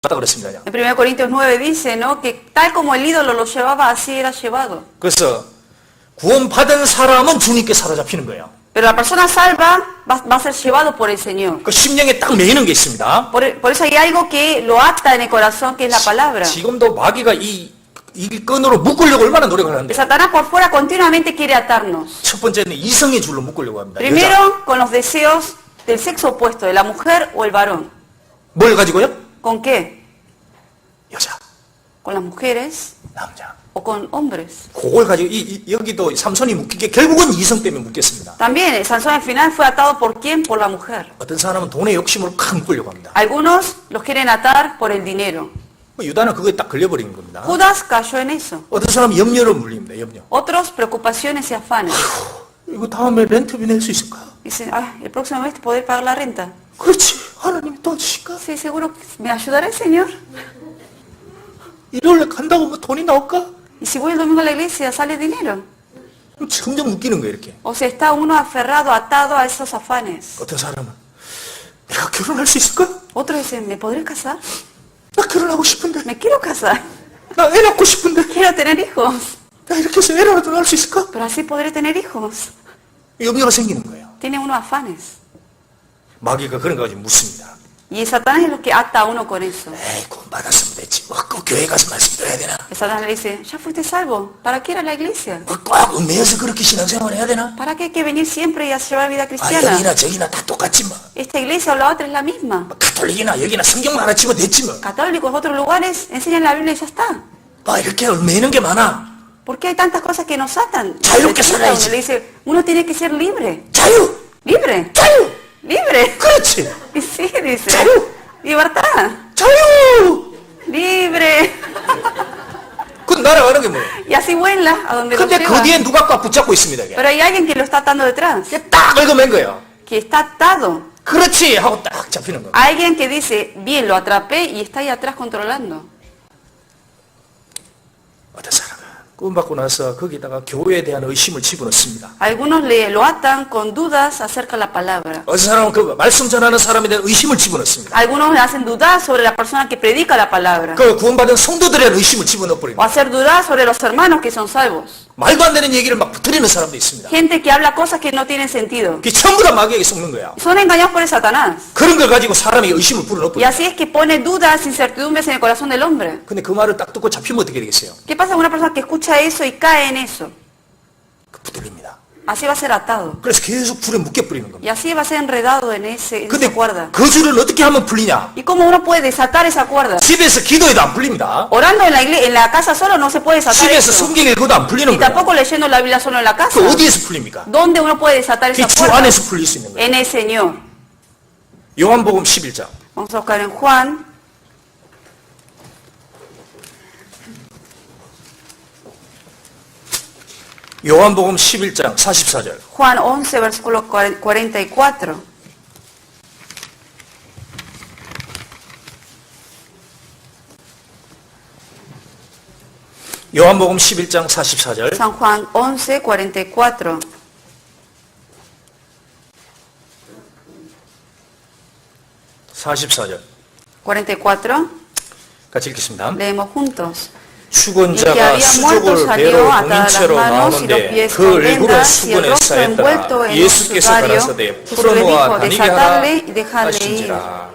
갔다 그랬습니다. 그냥. En 1 Corintios 9 dice, ¿no? Que tal como el ídolo lo llevaba, así era llevado. 그래서 구원받은 사람은 주님께 사로잡히는 거예요. Pero la persona salva va a ser llevado por el Señor. 그 심령에 딱 매이는 게 있습니다. Por eso hay algo que lo ata en el corazón, que es la palabra. 지금도 마귀가 이 끈으로 묶으려고 얼마나 노력을 하는데. Satanás por fuera continuamente quiere atarnos. 첫 번째는 이성의 줄로 묶으려고 합니다. 여자. Primero, con los deseos del sexo opuesto, de la mujer o el varón. 뭘 가지고요? ¿Con qué? 여자, ¿Con las mujeres 남자. o con hombres? 그걸 가지고 여기도 삼손이 묶이게 결국은 이성 때문에 묶였습니다. También, Sansón al final fue atado por quién? Por la mujer. 어떤 사람은 돈의 욕심으로 큰 묶으려고 합니다. Algunos los quieren atar por el dinero. 유다는 그거에 딱 걸려버린 겁니다. Judas cayó en eso. 어떤 사람은 염려로 물립니다. 염려. Otros, preocupaciones y afanes. 이거 다음에 렌트비 낼 수 있을까? Dicen, el próximo mes poder pagar la renta. 그렇지. 하나님이 도와주실까? Sí, seguro que me ayudará el Señor. 일요일에 간다고 뭐 돈이 나올까? Y si voy el domingo a la iglesia, sale dinero. 점점 묶이는 거예요, 이렇게. O sea, está uno aferrado, atado a esos afanes. 어떤 사람은 내가 결혼할 수 있을까? Otros dicen, ¿me podré casar? 나 결혼하고 싶은데. Me quiero casar. 나 애 낳고 싶은데. Quiero tener hijos. 나 이렇게 해서 애라도 낳을 수 있을까? Pero así podré tener hijos. 염려가 생기는 거예요. Tiene unos afanes. 마귀가 그런 거 가지고 묻습니다. Y Satanás es lo que ata a uno con eso. 에이, 구원 받았으면 됐지. 꼭 교회 가서 말씀 들어야 되나? Satanás le dice, ya fuiste salvo, ¿para qué ir a la iglesia? 꼭 읍내에서 그렇게 신앙생활 해야 되나? ¿Para qué hay que venir siempre y a llevar vida 아, cristiana? 여기나 저기나 다 똑같지 뭐. Esta iglesia o la otra es la misma. 가톨릭이나 여기나 성경만 알아치면 됐지 뭐. Católicos, otros lugares, enseñan la Biblia y ya está. 이렇게 얽매이는 게 많아. ¿Por qué hay tantas cosas que nos atan? 자유롭게 살아야지. Donde le dice, uno tiene que ser libre. 자유! ¿Libre? 자유! ¿Libre? 그렇지! Y sí, dice. 자유! Libertad. 자유! Libre. 그 날아가는 게 뭐예요? Y así vuela a donde lo 근데 그 lleva. 뒤에 누가 꽉 붙잡고 있습니다. 이게. Pero hay alguien que lo está atando detrás. 이게 딱 얽어맨 거예요. Que está atado. 그렇지! 하고 딱 잡히는 거예요. Alguien que dice, bien, lo atrapé y está ahí atrás controlando. 어떤 사람은 구원 받고 나서 거기다가 교회에 대한 의심을 집어넣습니다. Algunos lo atan con dudas acerca de la palabra. 어떤 사람은 그 말씀 전하는 사람에 대한 의심을 집어넣습니다. Algunos le hacen dudar sobre la persona que predica la palabra. 그 구원받은 성도들에 대한 의심을 O 집어넣어버립니다. hacer dudar sobre los hermanos que son salvos. 말도 안 되는 얘기를 막 붙들이는 사람도 있습니다. Gente que habla cosas que no tienen sentido. 그게 전부 다 마귀에게 속는 거야. Son engañados por el Satanás. 그런 걸 가지고 사람에게 의심을 Y 불어넣어버립니다. así es que pone dudas, incertidumbres en el corazón del hombre. 근데 그 말을 딱 듣고 잡히면 어떻게 되겠어요? ¿Qué pasa con una persona que escucha eso y cae en eso? 붙들립니다. Así va a ser atado. 그래서 계속 불에 묶여버리는 겁니다. Y así va a ser enredado en esa 근데 cuerda. 그 줄을 어떻게 하면 풀리냐? ¿Y cómo uno puede desatar esa cuerda? 집에서 기도해도 안 풀립니다. Orando en la casa solo no se puede desatar 집에서 eso. 성경 읽어도 안 Y 풀리는 거예요. tampoco leyendo la Biblia solo en la casa. 그 어디에서 풀립니까? ¿Dónde uno puede desatar 그 esa 주 cuerda? 안에서 풀릴 수 있는 거예요. En el Señor. 요한복음 11장. Vamos a buscar en Juan. 요한복음 11장 44절. Juan 11, versículo 44. 요한복음 11장 44절. San Juan 11, 44. (44절) 44. 같이 읽겠습니다. Leemos juntos. Y que 수건자가 había muerto 수족을 salió 배로 atadas las 공인채로 manos y los 나오는데 pies 그 con 얼굴은 vendas y el 수건에 rostro envuelto 쌓였더라. en un 예수께서 sudario. 가라사대 Jesús le 풀어놓아 dijo, 다니게 desatarle 하라 y dejarle ir. 하신지라.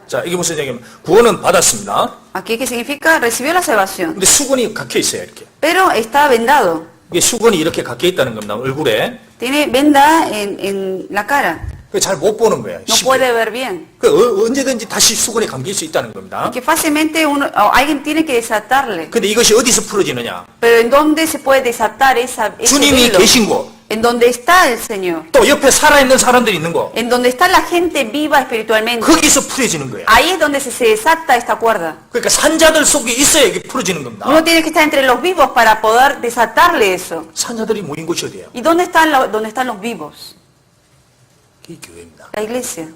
자, 이게 무슨 얘기냐면 구원은 받았습니다. Aquí, ¿qué significa? Recibió la salvación. 근데 수건이 각혀 있어요, 이렇게. Pero está vendado. 이게 수건이 이렇게 각혀 있다는 겁니다. 얼굴에. Tiene venda en la cara. 잘 못 보는 거예요. No 쉽게. puede ver bien. 언제든지 다시 수건에 감길 수 있다는 겁니다. Y que fácilmente alguien tiene que desatarle. 근데 이것이 어디서 풀어지느냐? Pero ¿en dónde se puede desatar ese 주님이 velo? 계신 곳, En donde está el Señor. 또 옆에 살아있는 사람들이 있는 곳, En donde está la gente viva espiritualmente. 거기서 풀어지는 거예요. Ahí es donde se desata esta cuerda. 그러니까 산자들 속에 있어야 이게 풀어지는 겁니다. Uno tiene que estar entre los vivos para poder desatarle eso. 산자들이 모인 곳이 어디예요? ¿Y dónde están los vivos? 이게 교회입니다. La iglesia.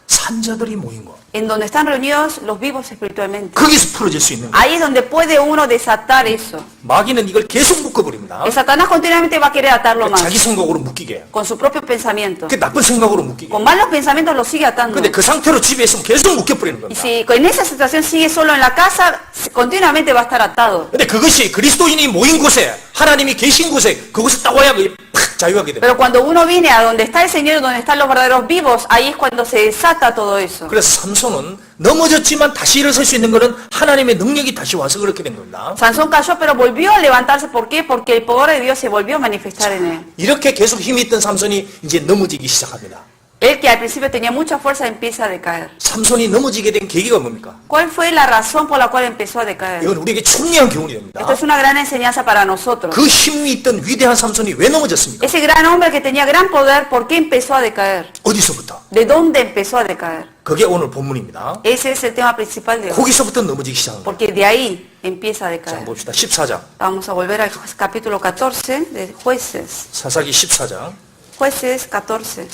산자들이 모인 곳. En donde están reunidos los vivos espiritualmente. 거기서 풀어질 수 있는 거예요. Ahí es donde puede uno desatar eso. 마귀는 이걸 계속 묶어버립니다. El Satanás continuamente va a querer atarlo más. 자기 생각으로 묶이게 해요. Con su propio pensamiento. 그 나쁜 생각으로 묶이게 Con 해요. malos pensamientos lo sigue atando. 근데 그 상태로 집에 있으면 계속 묶여버리는 Y 겁니다. si en esa situación sigue solo en la casa, continuamente va a estar atado. 근데 그것이 그리스도인이 모인 곳에 하나님이 계신 곳에 그곳에 딱 와야 그게 팍 자유하게 됩니다. Pero cuando uno viene a donde está el Señor, donde están los verdaderos vivos, ahí es cuando se desata todo eso. 그래서 삼손은 넘어졌지만 다시 일어설 수 있는 것은 하나님의 능력이 다시 와서 그렇게 된 겁니다. Sansón cayó, pero volvió a levantarse. ¿Por qué? Porque el poder de Dios se volvió a manifestar en él. 이렇게 계속 힘이 있던 삼손이 이제 넘어지기 시작합니다. Él que al principio tenía mucha fuerza empieza a decaer. 삼손이 넘어지게 된 계기가 뭡니까? ¿Cuál fue la razón por la cual empezó a decaer? 이건 우리에게 중요한 교훈이 됩니다. Esto es una gran enseñanza para nosotros. 그 힘이 있던 위대한 삼손이 왜 넘어졌습니까? Ese gran hombre que tenía gran poder, ¿por qué empezó a decaer? 어디서부터? ¿De dónde empezó a decaer? 그게 오늘 본문입니다. Ese es el tema principal de hoy. 거기서부터 넘어지기 시작합니다. Porque de ahí empieza a 자, decaer. 봅시다. 14장. Vamos a volver al capítulo 14 de Jueces. 사사기 14장. Jueces 14.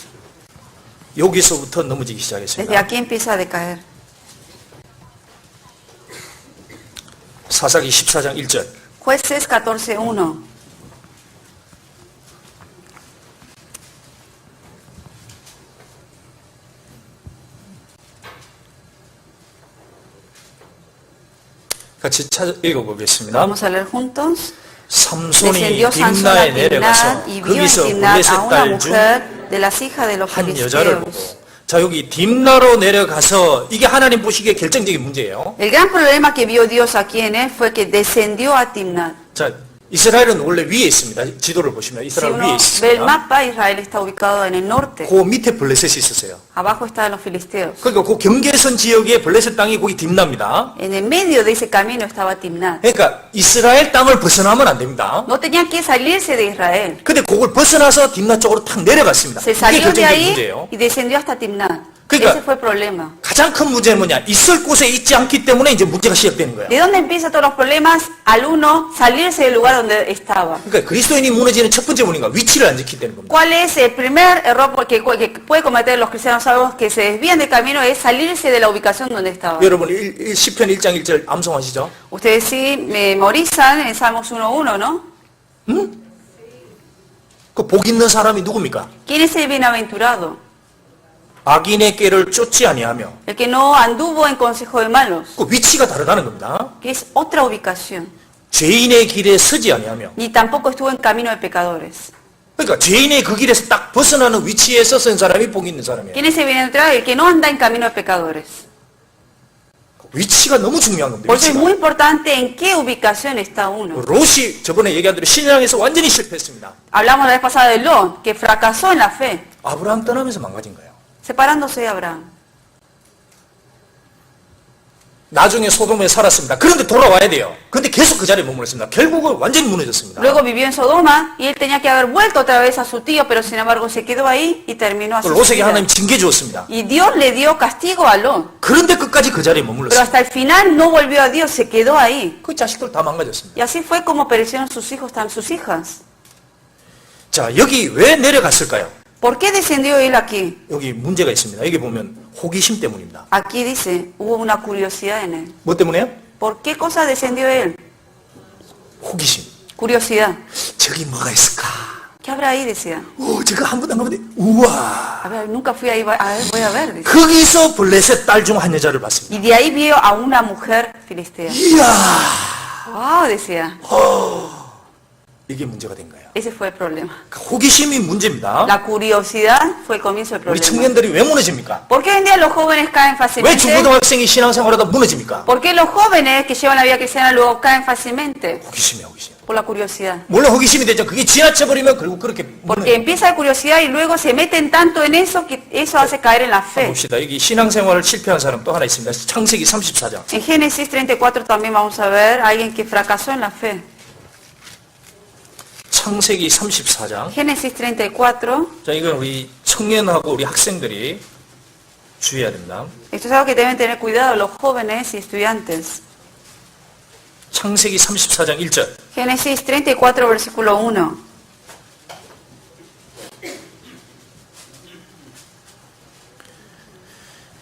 여기서부터 넘어지기 Desde 시작했습니다. aquí empieza a decaer. 사사기 14장 1절. Jueces 14:1. 같이 읽어보겠습니다. Vamos a leer juntos. 삼손이 Descendió Sansón a 딥나에 내려가서 Timnat y vio en 거기서 Timnat 블레셋 a una 딸 중 mujer de las hijas de los 한 여자를 filisteos. 보고 자, 여기 딥나로 내려가서 이게 하나님 보시기에 결정적인 문제예요. El gran problema que vio Dios aquí en él fue que descendió a Timnat. 자, 이스라엘은 원래 위에 있습니다. 지도를 보시면 Si 이스라엘 위에 uno ve el 있습니다. mapa, Israel está ubicado en el norte. 그 밑에 블레셋이 있었어요. Abajo estaban los filisteos. 그러니까 그 경계선 지역에 블레셋 땅이 거기 딥나입니다. En el medio de ese camino estaba Timnat. 그러니까 이스라엘 땅을 벗어나면 안 됩니다. No tenían que salirse de Israel. 근데 그걸 벗어나서 딥나 쪽으로 탁 내려갔습니다. Se 그게 salió de 결정적인 ahí 문제예요. y descendió hasta Timnat. 그러니까 Ese fue el problema. 가장 큰 문제는 뭐냐? 있을 곳에 있지 않기 때문에 이제 문제가 시작되는 거예요. ¿De dónde empiezan todos los problemas? Al uno salirse del lugar donde estaba. 그러니까 그리스도인이 무너지는 첫 번째 원인가 위치를 안 지키기 때문에 겁니다. ¿Cuál es el primer error que puede cometer los cristianos salvos que se desvían del camino? Es salirse de la ubicación donde estaban. 여러분 시편 1장 1절 암송하시죠? Ustedes sí memorizan en Salmos 1.1, ¿no? 그 복 있는 사람이 누굽니까? ¿Quién es el bienaventurado? 악인의 꾀를 쫓지 아니하며 El que no anduvo en consejo de malos, 그 위치가 다르다는 겁니다. que es otra ubicación. 죄인의 길에 서지 아니하며 Ni tampoco estuvo en camino de pecadores. 그러니까 죄인의 그 길에서 딱 벗어나는 위치에 서선 사람이 복 있는 사람이에요. ¿Quién es el bienaventurado? El que no anda en camino de pecadores. 위치가 너무 중요한 겁니다. Por eso es 위치가. muy importante en qué ubicación está uno. 롯이 저번에 얘기한 대로 신앙에서 완전히 실패했습니다. Hablamos la vez pasada de Lot, que fracasó en la fe, 아브라함 떠나면서 망가진 거예요. separándose de Abraham. 나중에 소돔에 살았습니다. 그런데 돌아와야 돼요. 근데 계속 그 자리에 머물렀습니다. 결국은 완전히 무너졌습니다. Luego vivió en Sodoma y él tenía que haber vuelto otra vez a su tío, pero sin embargo se quedó ahí y terminó así. su 롯에게 vida. 하나님 징계 주었습니다. Y Dios le dio castigo a Lot, 그런데 끝까지 그 자리에 pero 머물렀습니다. hasta el final no volvió a Dios, se quedó ahí. 그 자식들 다 망가졌습니다. Y así fue como perecieron sus hijos, también sus hijas. 자, 여기 왜 내려갔을까요? ¿Por qué descendió él aquí? 여기 문제가 있습니다. 여기 보면 호기심 때문입니다. Aquí dice, hubo una curiosidad en él. 뭐 때문에요? ¿Por qué cosa descendió él? 호기심. Curiosidad. 저기 뭐가 있을까? ¿Qué habrá ahí? Decía. 오, 제가 한 번도 안 가본데 우와. A ver, nunca fui ahí, a ver, voy a ver. Decía. 거기서 블레셋 딸 중 한 여자를 봤습니다. Y de ahí vio a una mujer filistea. 이야. ¡Wow! Decía. 이게 문제가 된 거예요. Ese fue el problema. 호기심이 문제입니다. La curiosidad fue el comienzo del 우리 problema. 청년들이 왜 무너집니까? ¿Por qué hoy en día los jóvenes caen 왜 fácilmente? 중고등학생이 신앙생활하다 무너집니까? ¿Por qué los jóvenes que llevan la vida cristiana luego caen fácilmente? 호기심이야, 호기심. Por la curiosidad. 원래 호기심이 되죠. 그게 지나쳐버리면 결국 그렇게 Porque empieza la curiosidad y luego se meten tanto en eso que eso hace caer en la fe. 봅시다. 여기 신앙생활을 실패한 사람 또 하나 있습니다. 창세기 34장. En Génesis 34 también vamos a ver a alguien que fracasó en la fe. 창세기 34장. Génesis 34. 자, 이건 우리 청년하고 우리 학생들이 주의해야 됩니다. Esto es algo que deben tener cuidado los jóvenes y estudiantes. 창세기 34장 1절. Génesis 34, versículo 1.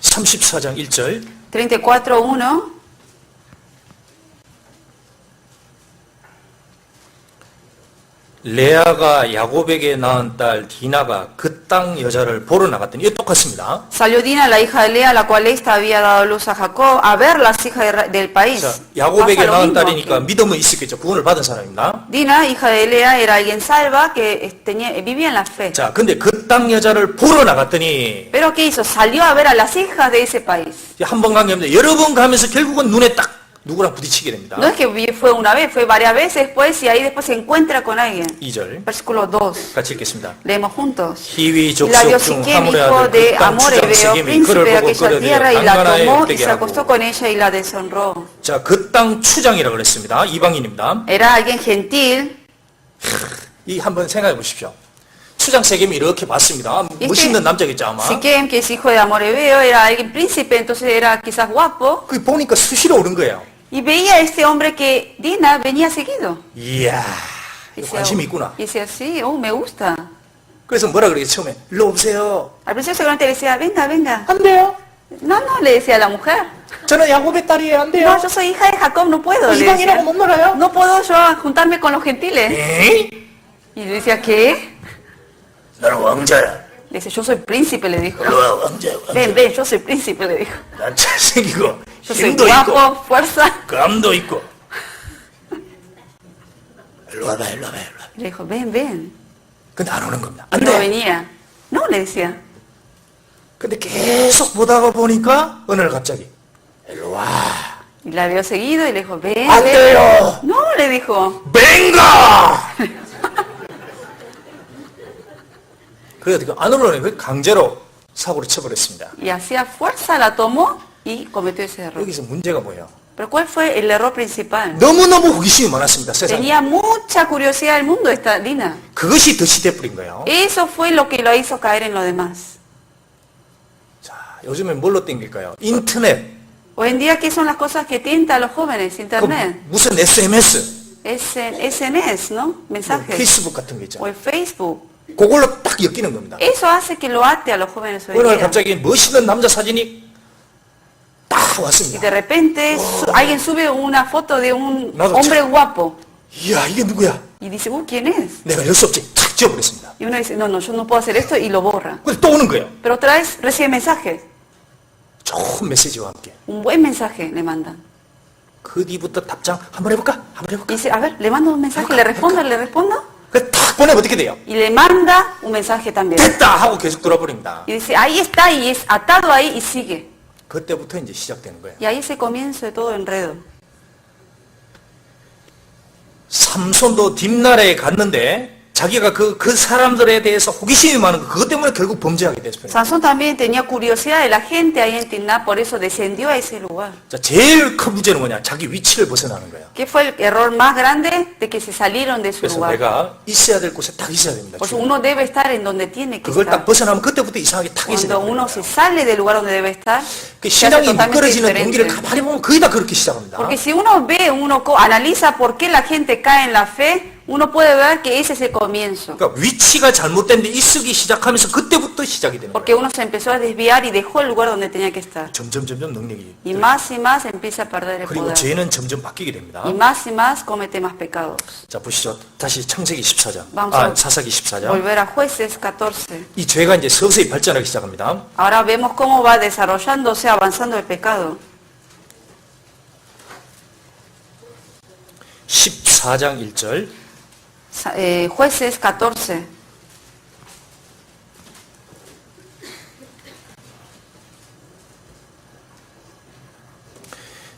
(34장 1절) 34, 1. 레아가 야곱에게 낳은 딸 디나가 그 땅 여자를 보러 나갔더니 이게 똑같습니다. Salió Dina, la hija de Lea, la cual ésta había dado luz a Jacob, a ver las hijas del país. 자, 야곱에게 Pasa lo 낳은 mismo 딸이니까 aquí. 믿음은 있었겠죠. 구원을 받은 사람입니다. Dina, hija de Lea, era alguien salva que vivía en la fe. 자, 근데 그 땅 여자를 보러 나갔더니 Pero ¿qué hizo? Salió a ver a las hijas de ese país. 한 번 간 게 아니라 여러 번 가면서 결국은 눈에 딱 누구랑 부딪히게 됩니다. No es que fue una vez, fue varias veces después y ahí después se encuentra con alguien. 2절 Versículo 2. 같이 읽겠습니다. Leemos juntos. 히위 Y la dio 족속 중 Siquem, 하물의 hijo 아들 de 그 땅 Amor 주장 Ebeo, 세겜이 príncipe 그를 de 보고 aquella 끌어들여 tierra, y la 강간하여 tomó y 되게 se acostó 하고 con ella y la deshonró. 자, 그 땅 추장이라고 그랬습니다. 이방인입니다. Era alguien gentil. 이 한번 생각해 보십시오. 추장 세겜이 이렇게 봤습니다. 멋있는 남자겠죠 아마. Siquem, que es hijo de Amor Ebeo, era alguien príncipe, entonces era quizás guapo. 그 보니까 수시로 오른 거예요. Y veía a este hombre que Dina venía seguido. 이야, Y 관심이 있구나. decía, sí, me gusta. 그래서 뭐라 그러겠어요 처음에? 일로 오세요. Al principio seguramente le decía, venga, venga. 안 돼요. No, le decía a la mujer. 저는 야곱의 딸이에요. 안 돼요. No, yo soy hija de Jacob, no puedo. Le 이방인하고 decía. 못 놀아요. No puedo yo juntarme con los gentiles. 에이? Y le decía, ¿qué? 나는 왕자야. Le dice, yo soy príncipe, le dijo. 일로 와 왕자야. Ven, ven, yo soy príncipe, le dijo. 난 잘생기고 Yo soy 힘도 있고 guapo, fuerza. 감도 있고. 일로 와봐, 일로 와봐, 일로 와봐. Le dijo, ven, ven. 근데 안 오는 겁니다. Y 안 no 돼. venía. No, le decía. 근데 계속 보다가 보니까 어느 날 갑자기 일로 와. Y la vio seguido y le dijo, ven, 안 ven. 돼요. No, le dijo. 뱅가. 그래서 그 안으로는 강제로 사고를 쳐버렸습니다. Y hacía fuerza, la tomó y cometió ese error. 여기서 문제가 뭐예요? Pero ¿cuál fue el error principal? 너무너무 호기심이 많았습니다. 세상에. Tenía mucha curiosidad del mundo esta Dina. 그것이 덫이 돼버린 거예요. Eso fue lo que lo hizo caer en lo demás. 자, 요즘엔 뭘로 땡길까요? 인터넷. Hoy en día, ¿qué son las cosas que tientan a los jóvenes? 그 Internet. 무슨 SMS, SMS, ¿no? Mensajes. 페이스북 같은 거 O 있잖아요. el Facebook. 그걸로 딱 엮이는 겁니다. Eso hace que lo ate a los jóvenes hoy 어느 en 날 día. 갑자기 멋있는 남자 사진이 딱 Y 왔습니다. de repente alguien sube una foto de un Nada, hombre guapo. 이야, 이게 누구야? Y dice, ¿quién es? 내가 열 수 없지. 탁 지워버렸습니다. Y uno dice, no, no, yo no puedo hacer esto y lo borra. 근데 또 오는 거예요. Pero otra vez recibe mensajes. 좋은 메시지와 함께. Un buen mensaje le mandan. 그 뒤부터 답장 한번 해볼까? 한번 Y 해볼까? dice, a ver, le mando un mensaje, le respondo, le respondo. 그래 탁 보내면 어떻게 돼요? Y le manda un mensaje también. 됐다 하고 계속 돌아버립니다. Y dice, ahí está, y es atado ahí y sigue. 그때부터 이제 시작되는 거예요. Y ahí es el comienzo de todo enredo. 삼손도 딥나라에 갔는데 자기가 그 사람들에 대해서 호기심이 많은 거 그것 때문에 결국 범죄하게 됐어요. Sansón también tenía curiosidad de la gente ahí en Timná, por eso descendió a ese lugar. 자, 제일 큰 문제는 뭐냐? 자기 위치를 벗어나는 거예요. ¿Qué fue el error más grande? De que se salieron de su 그래서 lugar. 내가 있어야 될 곳에 딱 있어야 됩니다. Por eso uno debe estar en donde tiene que 그걸 딱 estar. 벗어나면 그때부터 이상하게 탁 있어야 Cuando uno 돼요. se sale del lugar donde debe estar, 그 se hace 신앙이 totalmente 미끄러지는 동기를 diferente. 가만히 보면 거의 다 그렇게 시작합니다. Porque si uno ve, analiza por qué la gente cae en la fe, uno puede ver que ese es el comienzo. 그러니까 위치가 잘못된 데 있기 시작하면서 그때부터 시작이 되는 Porque 거예요. uno se empezó a desviar y dejó el lugar donde tenía que estar. 점점 능력이. Y más empieza a perder el 그리고 poder. 죄는 점점 바뀌게 됩니다. Y más comete más pecados. 자, 보시죠. 다시 창세기 14장. Vamos. 사사기 14장. Volver a Jueces 14. 이 죄가 이제 서서히 발전하기 시작합니다. Ahora vemos cómo va desarrollándose, avanzando el pecado. 14장 1절. Jueces 14.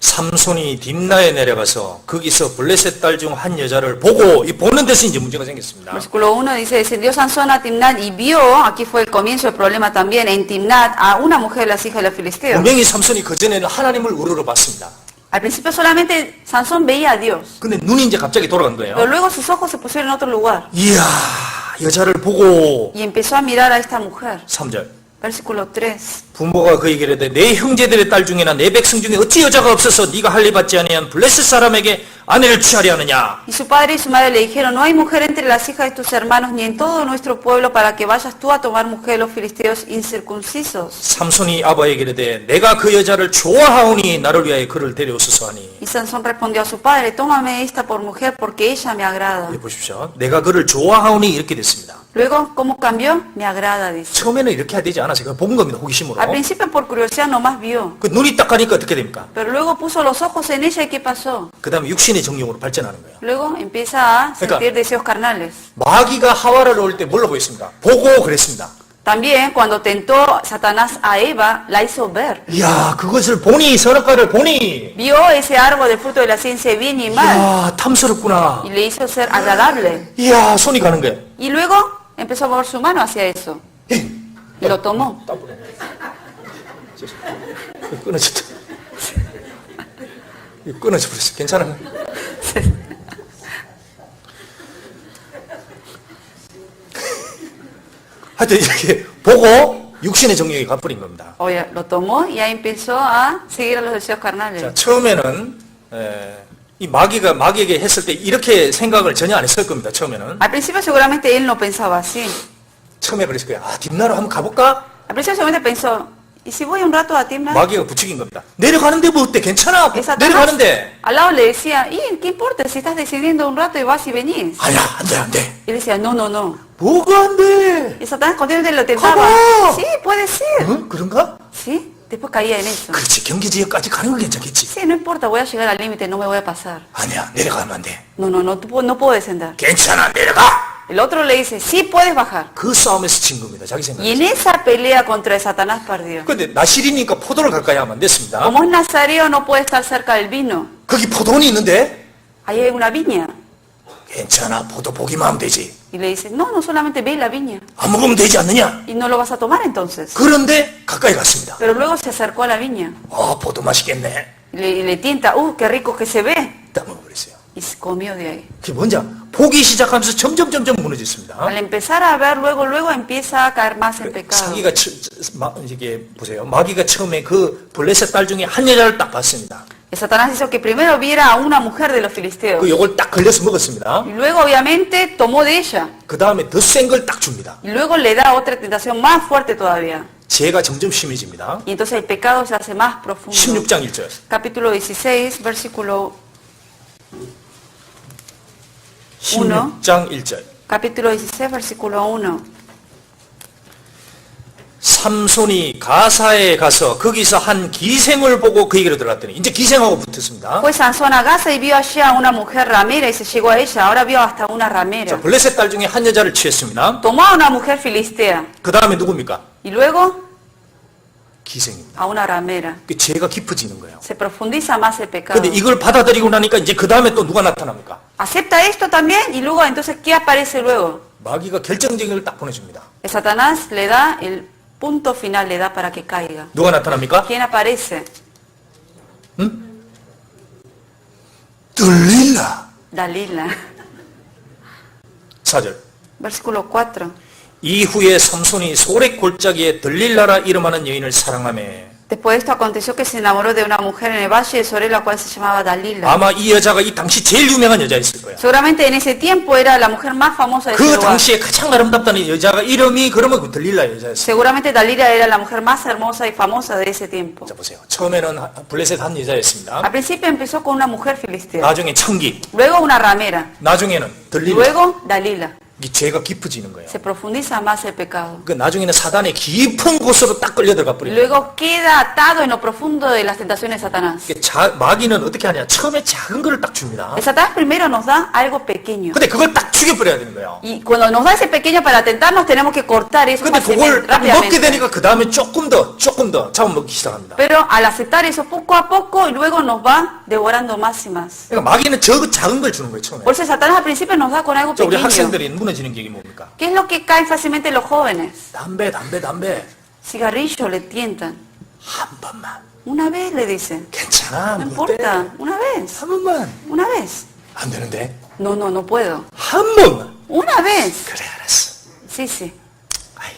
삼손이 딥나에 내려가서 거기서 블레셋 딸 중 한 여자를 보고 이 보는 데서 이제 문제가 생겼습니다. Versículo 1 dice, descendió Sansón a Timnat y vio, aquí fue el comienzo del problema también, en Timnat a una mujer de las hijas de los filisteos. 분명히 삼손이 그전에는 하나님을 우러러 봤습니다. Al principio solamente Sansón veía a Dios, 근데 눈이 이제 갑자기 돌아간 pero 거예요. luego sus ojos se pusieron en otro lugar 이야, 여자를 보고 y empezó a mirar a esta mujer. 3절. Versículo 3. 부모가 그에게 이르되 내 형제들의 딸 중에나 내 백성 중에 어찌 여자가 없어서 네가 할례 받지 아니한 블레셋 사람에게 아내를 취하려 하느냐. Y su padre y su madre le dijeron, no hay mujer entre las hijas de tus hermanos ni en todo nuestro pueblo para que vayas tú a tomar mujer de los filisteos incircuncisos. 삼손이 아버에게 이르되 내가 그 여자를 좋아하오니 나를 위하여 그를 데려오소서 하니. Y Sansón respondió a su padre, tómame esta por mujer porque ella me agrada. 여기 보십시오. 내가 그를 좋아하오니 이렇게 됐습니다. Luego, ¿cómo cambió? Me agrada, dice. 처음에는 이렇게 해야 되지 않았어요. 그냥 본 겁니다. 호기심으로. Al principio por curiosidad nomás vio, 그 눈이 딱 가니까 어떻게 됩니까? pero luego puso los ojos en ella y ¿qué pasó? 그 다음에 육신의 정욕으로 발전하는 거예요. Luego empieza a sentir deseos carnales. 마귀가 하와를 놓을 때 뭘로 보였습니다? 보고 그랬습니다. También cuando tentó Satanás a Eva, la hizo ver. 이야, 그것을 보니, 선악과를 보니, Vio ese árbol del fruto de la ciencia de bien y mal 이야, 탐스럽구나. y le hizo ser agradable. 이야, 손이 가는 거예요. Y luego empezó a mover su mano hacia eso y lo tomó. 끊어졌다. 끊어져 버렸어. 괜찮아? 하여튼 이렇게 보고 육신의 정욕이 가버린 겁니다. Oye, lo tomó y ahí empezó a seguir a los deseos carnales. 자, 처음에는 이 마귀에게 했을 때 이렇게 생각을 전혀 안 했을 겁니다. 처음에는. Al principio seguramente él no pensaba así. 처음에 그랬을 거예요. 아, 딥나로 한번 가볼까? Al principio seguramente pensó, ¿y si voy un rato a Timna? 마귀가 부추긴 겁니다. 내려가는데 뭐 어때? 괜찮아? Y Satanás 내려가는데. al lado le decía, ¿y qué importa si estás decidiendo un rato y vas y venís? 아니야, 안 돼, 안 돼. Y él decía, no, no, no. 뭐가 안 돼? Y Satanás continuamente lo tentaba. ¿Cómo? Sí, puede ser. 응? 그런가? Sí, después caía en eso. 그렇지, 경계지역까지 가는 건 괜찮겠지. Sí, no importa, voy a llegar al límite, no me voy a pasar. 아니야, 내려가면 안 돼. No, no, no, no puedo descender. 괜찮아, 내려가! El otro le dice, sí puedes bajar. 그 싸움에서 진 겁니다. 자기 Y 생각에. en esa pelea contra Satanás perdió. 근데 나실이니까 포도를 가까이 하면 안 됐습니다. Como es nazareo, no puede estar cerca del vino. 거기 포도원이 있는데 Ahí hay una viña. 괜찮아. 포도 보기만 하면 되지. Y le dice, no, no solamente ve la viña. 안 먹으면 되지 않느냐? Y no lo vas a tomar entonces. 그런데 가까이 갔습니다. Pero luego se acercó a la viña. 포도 맛있겠네. Y le tienta, qué rico que se ve. 딱 먹어버렸어요. Y se comió de ahí. 그게 뭔지 보기 시작하면서 점점 무너졌습니다. Al empezar a ver, luego empieza a caer más en pecado. 사기가 이게 보세요. 마귀가 처음에 그 블레셋 딸 중에 한 여자를 딱 봤습니다. Y Satanás hizo que primero viera a una mujer de los filisteos. 그 요걸 딱 걸려서 먹었습니다. Y luego obviamente tomó de ella. 그 다음에 더 센 걸 딱 줍니다. Y luego le da otra tentación más fuerte todavía. 죄가 점점 심해집니다. Y entonces el pecado se hace más profundo. 16장 1절. Capítulo 16, versículo 16장 1절. Capítulo 16, versículo 1. 삼손이 가사에 가서 거기서 한 기생을 보고 그에게로 들어갔더니 이제 기생하고 붙었습니다. Fue Sansón a Gaza y vio allí a una mujer ramera y se llegó a ella. Ahora vio hasta una 자, ramera. 블레셋 딸 중에 한 여자를 취했습니다. Tomó a una mujer filistea 그 다음에 누굽니까? y luego 기생입니다. a una ramera. 그 죄가 깊어지는 거예요. Se profundiza más el pecado. 근데 이걸 받아들이고 나니까 이제 그 다음에 또 누가 나타납니까? Acepta esto también y luego entonces ¿qué aparece luego? 마귀가 결정적인 걸 딱 보내줍니다. Satanás le da el punto final, le da para que caiga. 누가 나타납니까? ¿Quién aparece? 들릴라. Dalila. 4절. Versículo 4. 이후에 삼손이 소렉 골짜기에 들릴라라 이름하는 여인을 사랑하며 Después de esto aconteció que se enamoró de una mujer en el valle de Sorel, la cual se llamaba Dalila. 아마 이 여자가 이 당시 제일 유명한 여자였을 거예요. Seguramente en ese tiempo era la mujer más famosa de ese 그 lugar. 당시에 가장 아름답다는 여자가 이름이 그러면 그 들릴라 여자였어요. Seguramente Dalila era la mujer más hermosa y famosa de ese tiempo. 자 보세요. 처음에는 블레셋 한 여자였습니다. Al principio empezó con una mujer filistea, 나중에 청기, luego una ramera, 나중에는 들릴라. luego Dalila. 이 죄가 깊어지는 거예요. Se profundiza más el pecado. 그 나중에는 사단의 깊은 곳으로 딱 끌려 들어가 Y 버려요. luego queda atado en lo profundo de las tentaciones de Satanás. 마귀는 어떻게 하냐? 처음에 작은 거를 딱 줍니다. El Satanás primero nos da algo pequeño. 근데 그걸 딱 죽여버려야 되는 거예요. Y cuando nos da ese pequeño para tentarnos, tenemos que cortar eso 근데 그걸 먹게 rápidamente. 되니까 그 다음에 조금 더 잡아먹기 시작합니다. Pero al aceptar eso poco a poco, y luego nos va devorando más y más. 그러니까 마귀는 저 작은 걸 주는 거예요, 처음에. Por eso Satanás al principio nos da con algo 자, 우리 pequeño. 학생들이 무너지는 게 뭡니까? ¿Qué es lo que cae fácilmente los jóvenes? 담배. Cigarrillo le tientan. 한 번만. Una vez le dicen. 괜찮아. No 뭐 때? importa. Una vez. 한 번만. Una vez. 안 되는데? No, no puedo. 한 번만. Una vez. 그래, 알았어. Sí. 아이.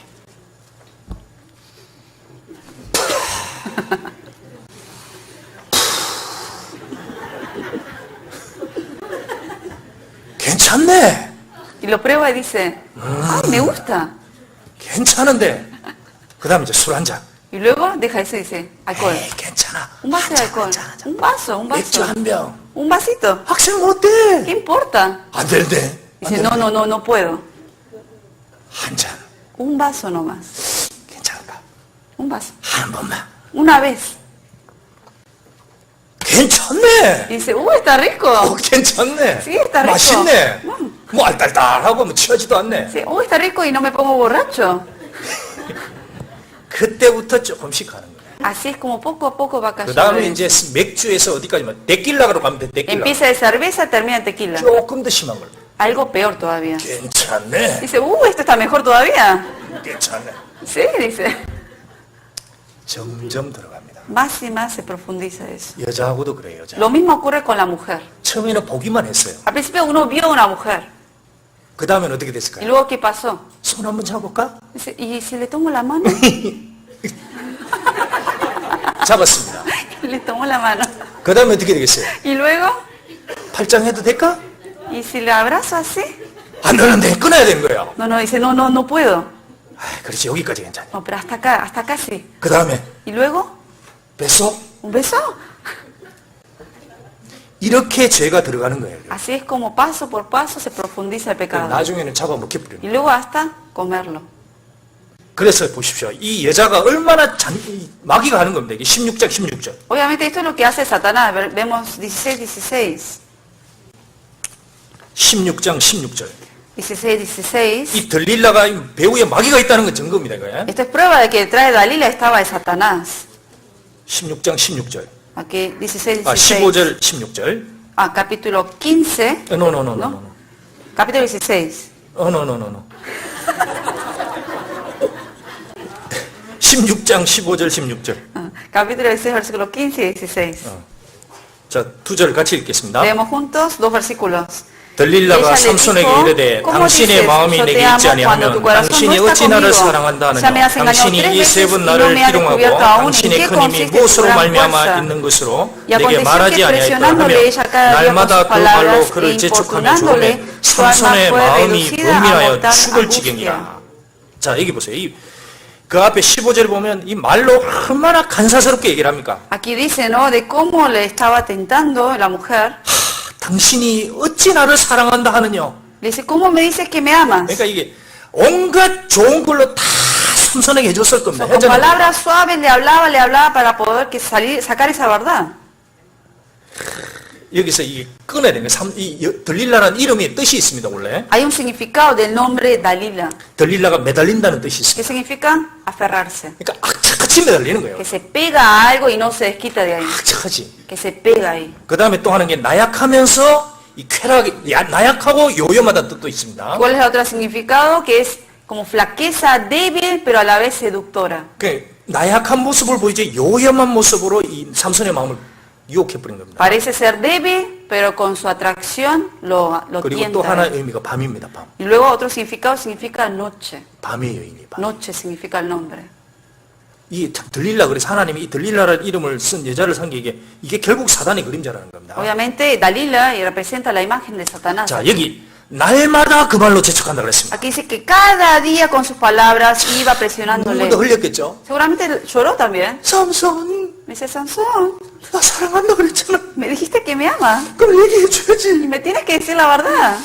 괜찮네. Y lo prueba y dice, ay, me gusta. 괜찮은데. 그 다음에 이제 술 한 잔. Y luego deja eso y dice, alcohol. 에이, 괜찮아. Un vaso de alcohol. Un vaso. 맥주 한 병. Un vasito. 학생 어때? ¿Qué importa? 안 되는데. Dice, no puedo. 한 잔. Un vaso nomás. 괜찮은가? Un vaso. 한 번만. Una vez. 괜찮네. Y dice, está rico. 괜찮네. Sí, está rico. 맛있네. 뭐 알딸딸하고 뭐 취하지도 않네. Dice, está rico y no me pongo borracho. 그때부터 조금씩 가는 거예요. Así es como poco a poco va 그 cayendo. 다음에 이제 맥주에서 어디까지만 데킬라로 가면 돼. 데킬라. Empieza de cerveza, termina en tequila. 조금 더 심한 걸. Algo peor todavía. 괜찮네. Dice, esto está mejor todavía. 괜찮네. Sí, dice. 점점 들어갑니다. Más y más se profundiza eso. 여자하고도 그래요. 여자. Lo mismo ocurre con la mujer. 처음에는 보기만 했어요. Al principio uno vio a una mujer. 그 다음엔 어떻게 ¿Y 됐을까요? luego qué pasó? 손 한번 잡아볼까? Dice, ¿y si le tomo la mano? 잡았습니다. Le tomo la mano. 그 다음에 어떻게 되겠어요? ¿Y luego? 팔짱 해도 될까? ¿Y si le abrazo así? 안 되는데 끊어야 되는 거예요. No, dice, no puedo. 그렇지, 여기까지 괜찮아. No, pero hasta acá sí. 그 다음에 ¿Y luego? 뱃속 ¿Un beso? 이렇게 죄가 들어가는 거예요. Así es como paso por paso se profundiza el pecado. 나중에는 잡아먹혀버려요. Y luego hasta comerlo. 그래서 보십시오. 이 여자가 얼마나 마귀가 하는 겁니다. 이게 16장 16절. Obviamente esto es lo que hace Satanás. Vemos 16. 16장 16절. 16:16. 이 들릴라가 배우에 마귀가 있다는 건 증거입니다. 이거예요. Esto es prueba de que detrás de Dalila estaba de Satanás. 16장 16절. Aquí 16:16. 15절 16절. Capítulo 15. No. Capítulo 16. No. 16장 15절 16절. Capítulo 16, versículo 15 y 16. 자, 두 절 같이 읽겠습니다. Leemos juntos dos versículos. 들릴라가 Ella le 삼손에게 dijo, 이르되 ¿cómo 당신의 dices, 마음이 yo te 내게 amo 있지 cuando tu 아니하면 corazón 당신이 no está 어찌 나를 conmigo? 사랑한다 Ya me 하느냐 has engañado 당신이 tres 이 세 veces 번 y no 나를 me has 희롱하고 descubierto aún en 당신의 qué 큰 힘이 consiste tu 무엇으로 gran 말미암아 fuerza. 있는 것으로 Y 내게 aconteció 말하지 que 아니하였다 presionándole 하며 ella cada día con 날마다 sus 그 말로 palabras 그를 e 재촉하며 importunándole, 좋으매 su alma 삼손의 fue 마음이 reducida a 불민하여 mortal 죽을 angustia. 지경이라. 자, 여기 보세요. 그 앞에 15절 보면 이 말로 얼마나 간사스럽게 얘기를 합니까? Aquí dice, ¿no? De cómo le estaba tentando la mujer. 당신이 어찌 나를 사랑한다 하느냐. Le dice, ¿cómo me dices que me amas? 그러니까 이게 온갖 좋은 걸로 다 삼손에게 해줬을 겁니다. Con palabras suaves le hablaba para poder que sacar esa verdad. 여기서 이게 끊어야 되는 거예요. 들릴라라는 이름의 뜻이 있습니다, 원래. Hay un significado del nombre Dalila. 들릴라가 매달린다는 뜻이 ¿Qué 있습니다. significa? Aferrarse. 그러니까 악착같이 매달리는 거예요. Que se pega a algo y no se desquita de ahí. 악착같이. Que se pega ahí. 그 다음에 또 하는 게 나약하면서 이 쾌락이, 나약하고 요염하다는 뜻도 있습니다. ¿Cuál es el otro significado? Que es como flaqueza débil, pero a la vez seductora. 그러니까 나약한 모습을 보이지 요염한 모습으로 이 삼손의 마음을 유혹해버린 겁니다. Parece ser débil, pero con su atracción lo 그리고 또 tienta. 하나의 의미가 밤입니다, 밤. Y luego otro significado significa noche. 밤의 여인이 밤. Noche significa el nombre. 이 들릴라, 그래서 하나님이 이 들릴라라는 이름을 쓴 여자를 상기에게 이게 결국 사단의 그림자라는 겁니다. Obviamente Dalila representa la imagen de Satanás. 자, 여기 날마다 그 말로 재촉한다 그랬습니다. Aquí dice que cada día con sus palabras iba presionándole. 눈물도 흘렸겠죠? Seguramente lloró también. 삼손, Me dice, Sansón, 나 사랑한다 그랬잖아. me dijiste que me amas. 그럼 얘기해줘야지. Y me tienes que decir la verdad.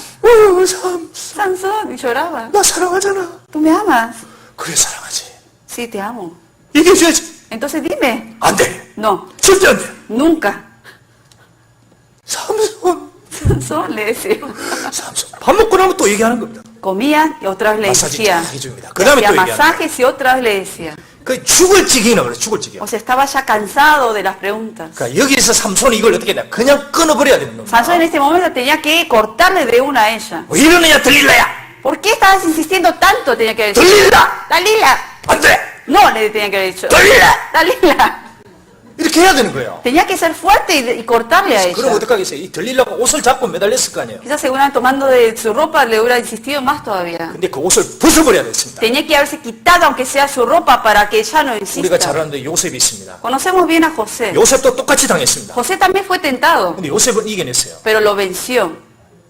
Sansón, y lloraba. 나 사랑하잖아. ¿Tú me amas? 그래, 사랑하지. Sí, te amo. 얘기해줘야지. Entonces dime. 안 돼. No, 절대 안 돼. nunca. 삼손, Sansón le decía. 삼손. 밥 먹고 나면 또 얘기하는 겁니다. Comía y otra vez le 마사지 decía. 쫙 해줍니다. Le 그 다음에 hacía 또 얘기하는 masajes y otra vez le decía. 그 죽을 지경이라고 그래, 죽을 지경. O sea, estaba ya cansado de las preguntas. 그러니까 여기서 삼손이 이걸 어떻게 했냐. 그냥 끊어버려야 되는 겁니다. Sansón en este momento tenía que cortarle de una a ella. 왜 이러느냐, 들릴라야. ¿Por qué estabas insistiendo tanto? Tenía que decir. 들릴라. Dalila. 안 돼. No, le tenía que haber dicho. Dalila. Dalila. 이렇게 해야 되는 거예요. Tenía que ser fuerte y cortarle a 그럼 ella. 어떡하겠어요? 이 들릴라가 옷을 잡고 매달렸을 거 아니에요. Quizás seguramente tomando de su ropa le hubiera insistido más todavía. 근데 그 옷을 벗어버려야 됐습니다. Tenía que haberse quitado aunque sea su ropa para que ella no 우리가 잘 insista. 아는데 요셉이 있습니다. Conocemos bien a José. 요셉도 똑같이 당했습니다. José también fue tentado, 근데 요셉은 이겨냈어요. pero lo venció.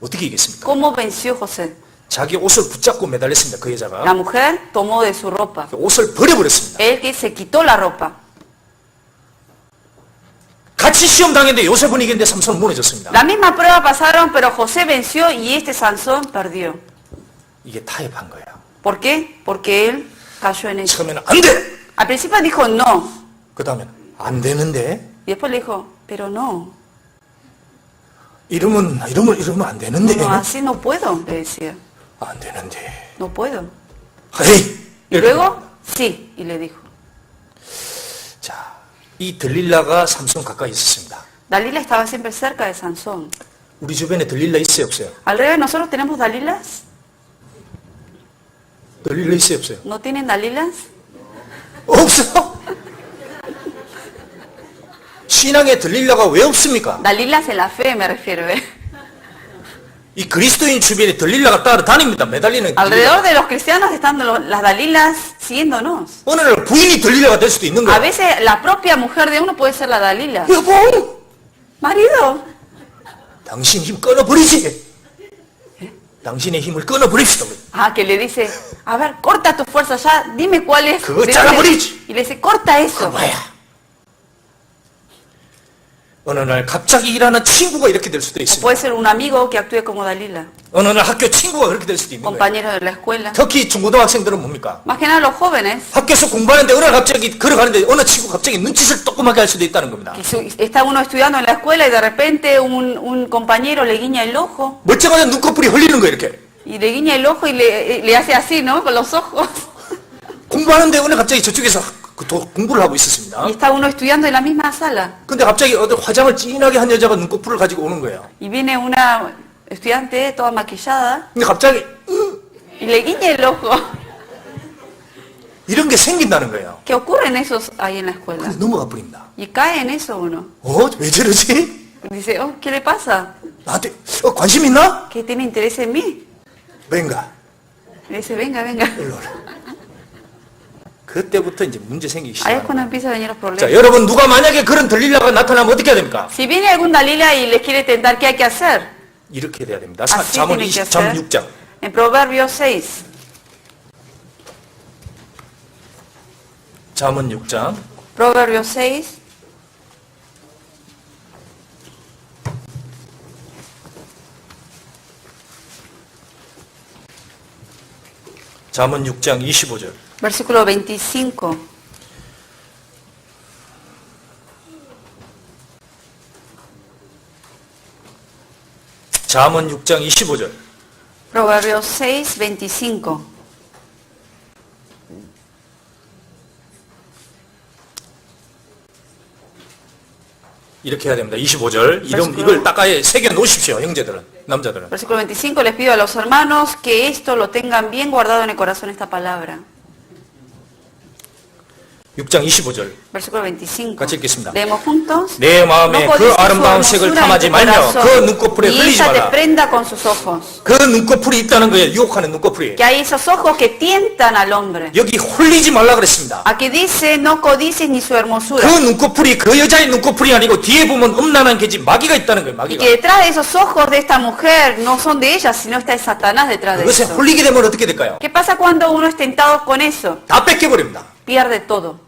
어떻게 이겼습니까? ¿Cómo venció José? 자기 옷을 붙잡고 매달렸습니다. 그 여자가. La mujer tomó de su ropa. 옷을 버려버렸습니다. Él que se quitó la ropa. 같이 시험 당했는데 요셉은 이겼는데 삼손은 무너졌습니다. La misma prueba pasaron, pero José venció y este Sansón perdió. 이게 타협한 거예요. ¿Por qué? Porque él cayó en eso. 처음에는 안 돼! Al principio dijo no. 그 da음에는 안 되는데? Y después le dijo, pero no. 이러면 안 되는데? No, así no puedo, le decía. 안 되는데. No puedo. 헤이! Y luego, sí, y le dijo. 자, 이 들릴라가 삼손 가까이 있었습니다. Dalila estaba siempre cerca de Sansón. 우리 주변에 들릴라 있어요, 없어요? Alrededor de nosotros tenemos Dalilas. 들릴라 있어요, 없어요? ¿No tienen Dalilas? 없어! 신앙에 들릴라가 왜 없습니까? Dalilas en la fe me refiero, ¿eh? 이 그리스도인 주변에 들릴라가 따라다닙니다. 매달리는 Alrededor de los cristianos están las Dalilas siguiéndonos. 어느 날 부인이 들릴라가 될 수도 있는 A 거예요. veces la propia mujer de uno puede ser la Dalila. 여보! Marido, 당신 힘 끊어버리지. 당신의 힘을 끊어버립시다. que le dice, a ver, corta tu fuerza ya, dime cuál es. 그거 잘라버리지. Y le dice, corta eso. 뭐야? 어느 날 갑자기 일하는 친구가 이렇게 될 수도 O 있습니다. puede ser un amigo que actúe como Dalila, 어느 날 학교 친구가 그렇게 될 수도 있는 거예요. compañero de la escuela. 특히 중고등학생들은 뭡니까? Más que nada los jóvenes, 학교에서 공부하는데 어느 날 갑자기 걸어가는데 어느 친구 갑자기 눈짓을 조그맣게 할 수도 있다는 겁니다. que está uno estudiando en la escuela y de repente un compañero le guiña el ojo. 멀쩡하게 눈꺼풀이 흘리는 거예요, 이렇게. Y le guiña el ojo y le hace así, ¿no? Con los ojos. 공부하는데 오늘 갑자기 저쪽에서 공부를 하고 있었습니다. Y está uno estudiando en la misma sala. 근데 갑자기 어떤 화장을 진하게 한 여자가 눈꺼풀을 가지고 오는 거예요. Y viene una estudiante toda maquillada 근데 갑자기 y le guiña el ojo. 이런 게 생긴다는 거예요. ¿Qué ocurre en eso ahí en la escuela? 근데 넘어가 버립니다. Y cae en eso uno. 왜 저러지? Dice, oh, ¿qué le pasa? 나한테 관심 있나? ¿Que tiene interés en mí? venga. Le dice, venga, venga. 일로 와라. 그때부터 이제 문제 생기기 Ahí es 시작합니다. cuando empiezan a venir los 자, problemas. 여러분 누가 만약에 그런 들릴라가 나타나면 어떻게 해야 됩니까? Si viene algún Dalila y les quiere tentar, ¿qué hay que hacer? 이렇게 돼야 됩니다. Así 잠언 tienen que 20장 hacer. 6장. En Proverbios 6. 잠언 6장. Proverbios 6. 잠언 6장 25절. Versículo 25. 잠언 6장 25절. Proverbios 6, 25. 이렇게 해야 됩니다. 25절. 이걸 따가에 새겨 놓으십시오. 형제들은, 남자들은. Versículo 25. Les pido a los hermanos que esto lo tengan bien guardado en el corazón, esta palabra. 6장 25절. Versículo 25. 같이 읽겠습니다. Leemos juntos. 내 마음에 그 아름다운 색을 탐하지 말며 그 눈꺼풀에 y 흘리지 ella te 마라. prenda con sus ojos. 그 눈꺼풀이 있다는 거예요. 유혹하는 눈꺼풀이. Que hay esos ojos que tientan al hombre. 여기 홀리지 말라 그랬습니다. A que dice, no codices ni su 그 hermosura. 눈꺼풀이 그 여자의 눈꺼풀이 아니고 뒤에 보면 음란한 개지 마귀가 있다는 거예요. Y 마귀가. que detrás de esos ojos de esta mujer no son de ella, sino está el Satanás detrás de 그것에 eso. 홀리게 되면 어떻게 될까요? ¿Qué pasa cuando uno es tentado con eso? 다 뺏겨버립니다. Pierde todo.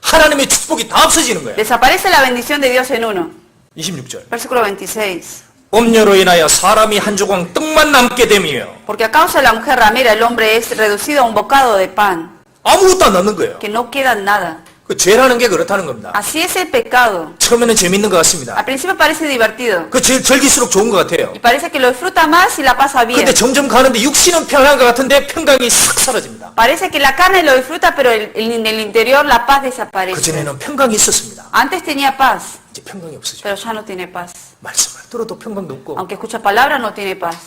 하나님의 축복이 다 없어지는 거예요. Desaparece la bendición de Dios en uno. 26절. Versículo 26. 음녀로 인하여 사람이 한 조각 떡만 남게 되며 Porque a causa de la mujer ramera el hombre es reducido a un bocado de pan, 아무것도 안 남는 거예요. que no queda nada. 그 죄라는 게 그렇다는 겁니다. Así es el pecado. 처음에는 재밌는 것 같습니다. Al principio parece divertido. 그 즐길수록 좋은 것 같아요. Y parece que lo disfruta más y la pasa bien. 근데 점점 가는데 육신은 편한 것 같은데 평강이 싹 사라집니다. Parece que la carne lo disfruta, pero en el interior la paz desaparece. 그전에는 평강이 있었습니다. Antes tenía paz, 이제 평강이 없어져. pero ya no tiene paz. 말씀을 들어도 평강도 없고 Aunque escucha palabras, no tiene paz.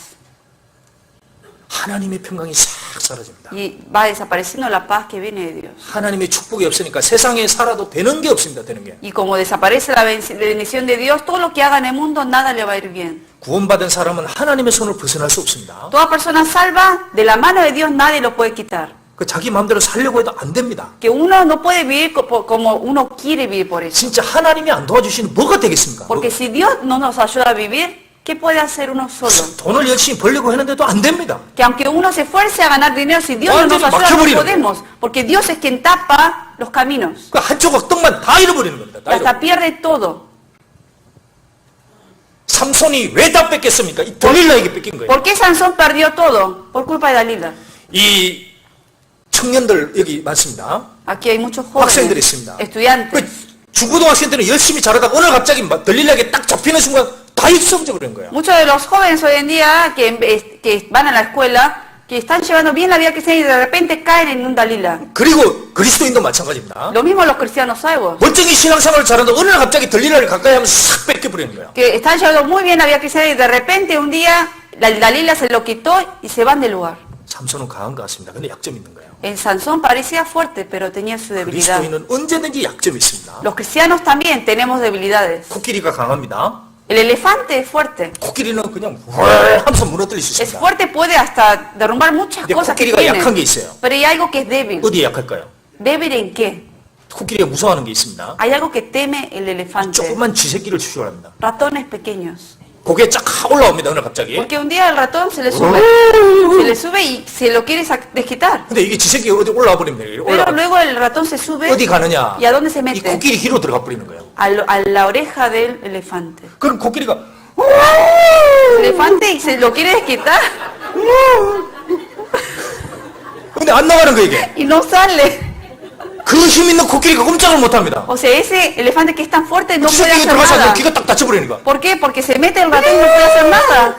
하나님의 평강이 싹 사라집니다. Y va desapareciendo la paz que viene de Dios. 하나님의 축복이 없으니까 세상에 살아도 되는 게 없습니다. 되는 게. Y como desaparece la bendición de Dios, todo lo que haga en el mundo, nada le va a ir bien. 구원받은 사람은 하나님의 손을 벗어날 수 없습니다. Toda persona salva, de la mano de Dios nadie lo puede quitar. 그 자기 마음대로 살려고 해도 안 됩니다. Que uno no puede vivir como uno quiere vivir por eso. 진짜 하나님이 안 도와주시는 뭐가 되겠습니까? Porque si Dios no nos ayuda a vivir, ¿qué puede hacer uno solo? 돈을 열심히 벌려고 했는데도 안 됩니다. Que aunque uno se esfuerce a ganar dinero, si Dios no nos ayuda, no podemos. Porque Dios es quien tapa los caminos. 그 한 조각 떡만 다 잃어버리는 겁니다. 다 Y hasta 잃어버려. pierde todo. 삼손이 왜 다 뺏겼습니까? 이 들릴라에게 뺏긴 거예요. ¿Por qué Sansón perdió todo? Por culpa de Dalila. 이 청년들 여기 많습니다. Aquí hay muchos 학생들이 jóvenes, 있습니다. estudiantes. 그 중고등학생들은 열심히 잘하다가 어느 갑자기 들릴라에게 딱 잡히는 순간 다 입성져 버린 거예요. Muchos de los jóvenes hoy en día que van a la escuela, que están llevando bien la vida cristiana y de repente caen en un Dalila. 그리고 그리스도인도 마찬가지입니다. Lo mismo los cristianos salvos, 멀쩡히 신앙생활을 잘하는데 어느 날 갑자기 들릴라를 가까이 하면 싹 뺏겨버리는 거예요. que están llevando muy bien la vida cristiana y de repente un día la Dalila se lo quitó y se van del lugar. 삼손은 강한 것 같습니다. 근데 약점이 있는 거예요. El Sansón parecía fuerte, pero tenía su debilidad. 그리스도인은 언제든지 약점이 있습니다. Los cristianos también tenemos debilidades. 코끼리가 강합니다. El elefante es fuerte. 코끼리는 그냥 하면서 무너뜨릴 수 Es 있습니다. fuerte, puede hasta derrumbar muchas 근데 cosas que 코끼리가 약한 게 tiene. 있어요. Pero hay algo que es débil. 어디에 약할까요? ¿Débil en qué? 코끼리가 무서워하는 게 있습니다. Hay algo que teme el elefante. 조그만 쥐새끼를 추격합니다. Ratones pequeños. 고개 쫙 올라옵니다. 어느 갑자기. Porque un día el ratón se le sube y se lo quiere desquitar. 근데 이게 쥐새끼가 어디 올라와 버리면 돼요. Pero 올라와. luego el ratón se sube 어디 가느냐? y ¿a dónde se 이 mete? 코끼리 귀로 들어가 버리는 거예요. A la oreja del elefante. 그럼 코끼리가 El elefante y se lo quiere desquitar 근데 안 나가는 거예요 이게. y no sale. 그 힘 있는 코끼리가 꼼짝을 못 합니다. O sea, ese elefante que es tan fuerte no puede 쥐새끼가 hacer 들어가서 nada. 귀가 딱 다쳐버리는 거야. ¿Por qué? Porque se mete el ratón y no puede hacer nada.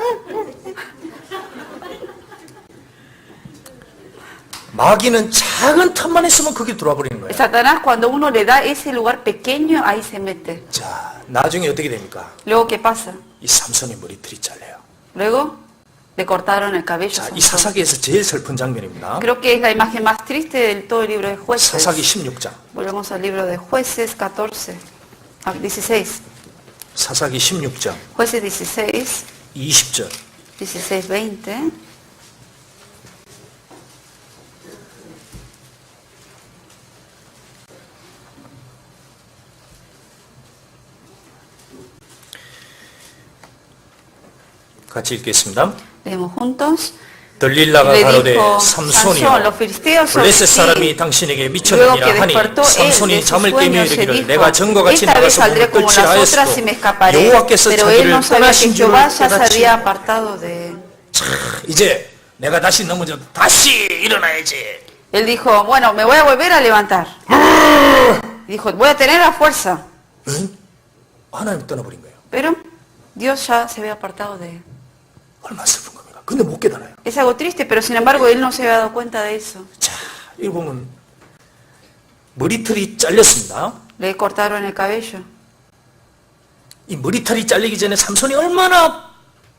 마귀는 작은 틈만 있으면 거기 들어와 버리는 거예요. Satanás, cuando uno le da ese lugar pequeño, ahí se mete. 자, 나중에 어떻게 됩니까? Luego, ¿qué pasa? 이 삼손이 머리털이 잘려요. Luego, le cortaron el cabello a 자, 이 Sansón. 사사기에서 제일 슬픈 장면입니다. Creo que es la imagen más triste de todo el libro de Jueces. 사사기 16장. Volvemos al libro de Jueces 14, 16. 사사기 16장 Jueces 16, 20절. 16, 20. 같이 읽겠습니다. Leemos juntos. 들릴라가 Le 가로되 dijo 삼손이여 Sansón, los filisteos sobre 블레셋 ti. 사람이 당신에게 Luego 미쳤느니라 que 하니 despertó él de 삼손이 su 잠을 sueño, 깨며 se 이르기를 dijo, 내가 전과 같이 esta vez 나가서 saldré 문을 como 뜰지라 las otras y 하였으고 me escaparé. 여호와께서 Pero él 자기를 no sabía que 떠나신 줄을 Jehová ya se 깨닫지. había apartado de él. 이제 내가 다시 넘어져 다시 일어나야지. Él dijo, bueno, me voy a volver a levantar. Dijo, voy a tener la fuerza. 응? 하나님 떠나버린 거예요. Pero Dios ya se había apartado de él. 얼마나 슬픈 겁니까? 근데 못 깨달아요. Es algo triste, pero sin embargo él no se había dado cuenta de eso. 자, 이거 보면 머리털이 잘렸습니다. Le cortaron el cabello. 이 머리털이 잘리기 전에 삼손이 얼마나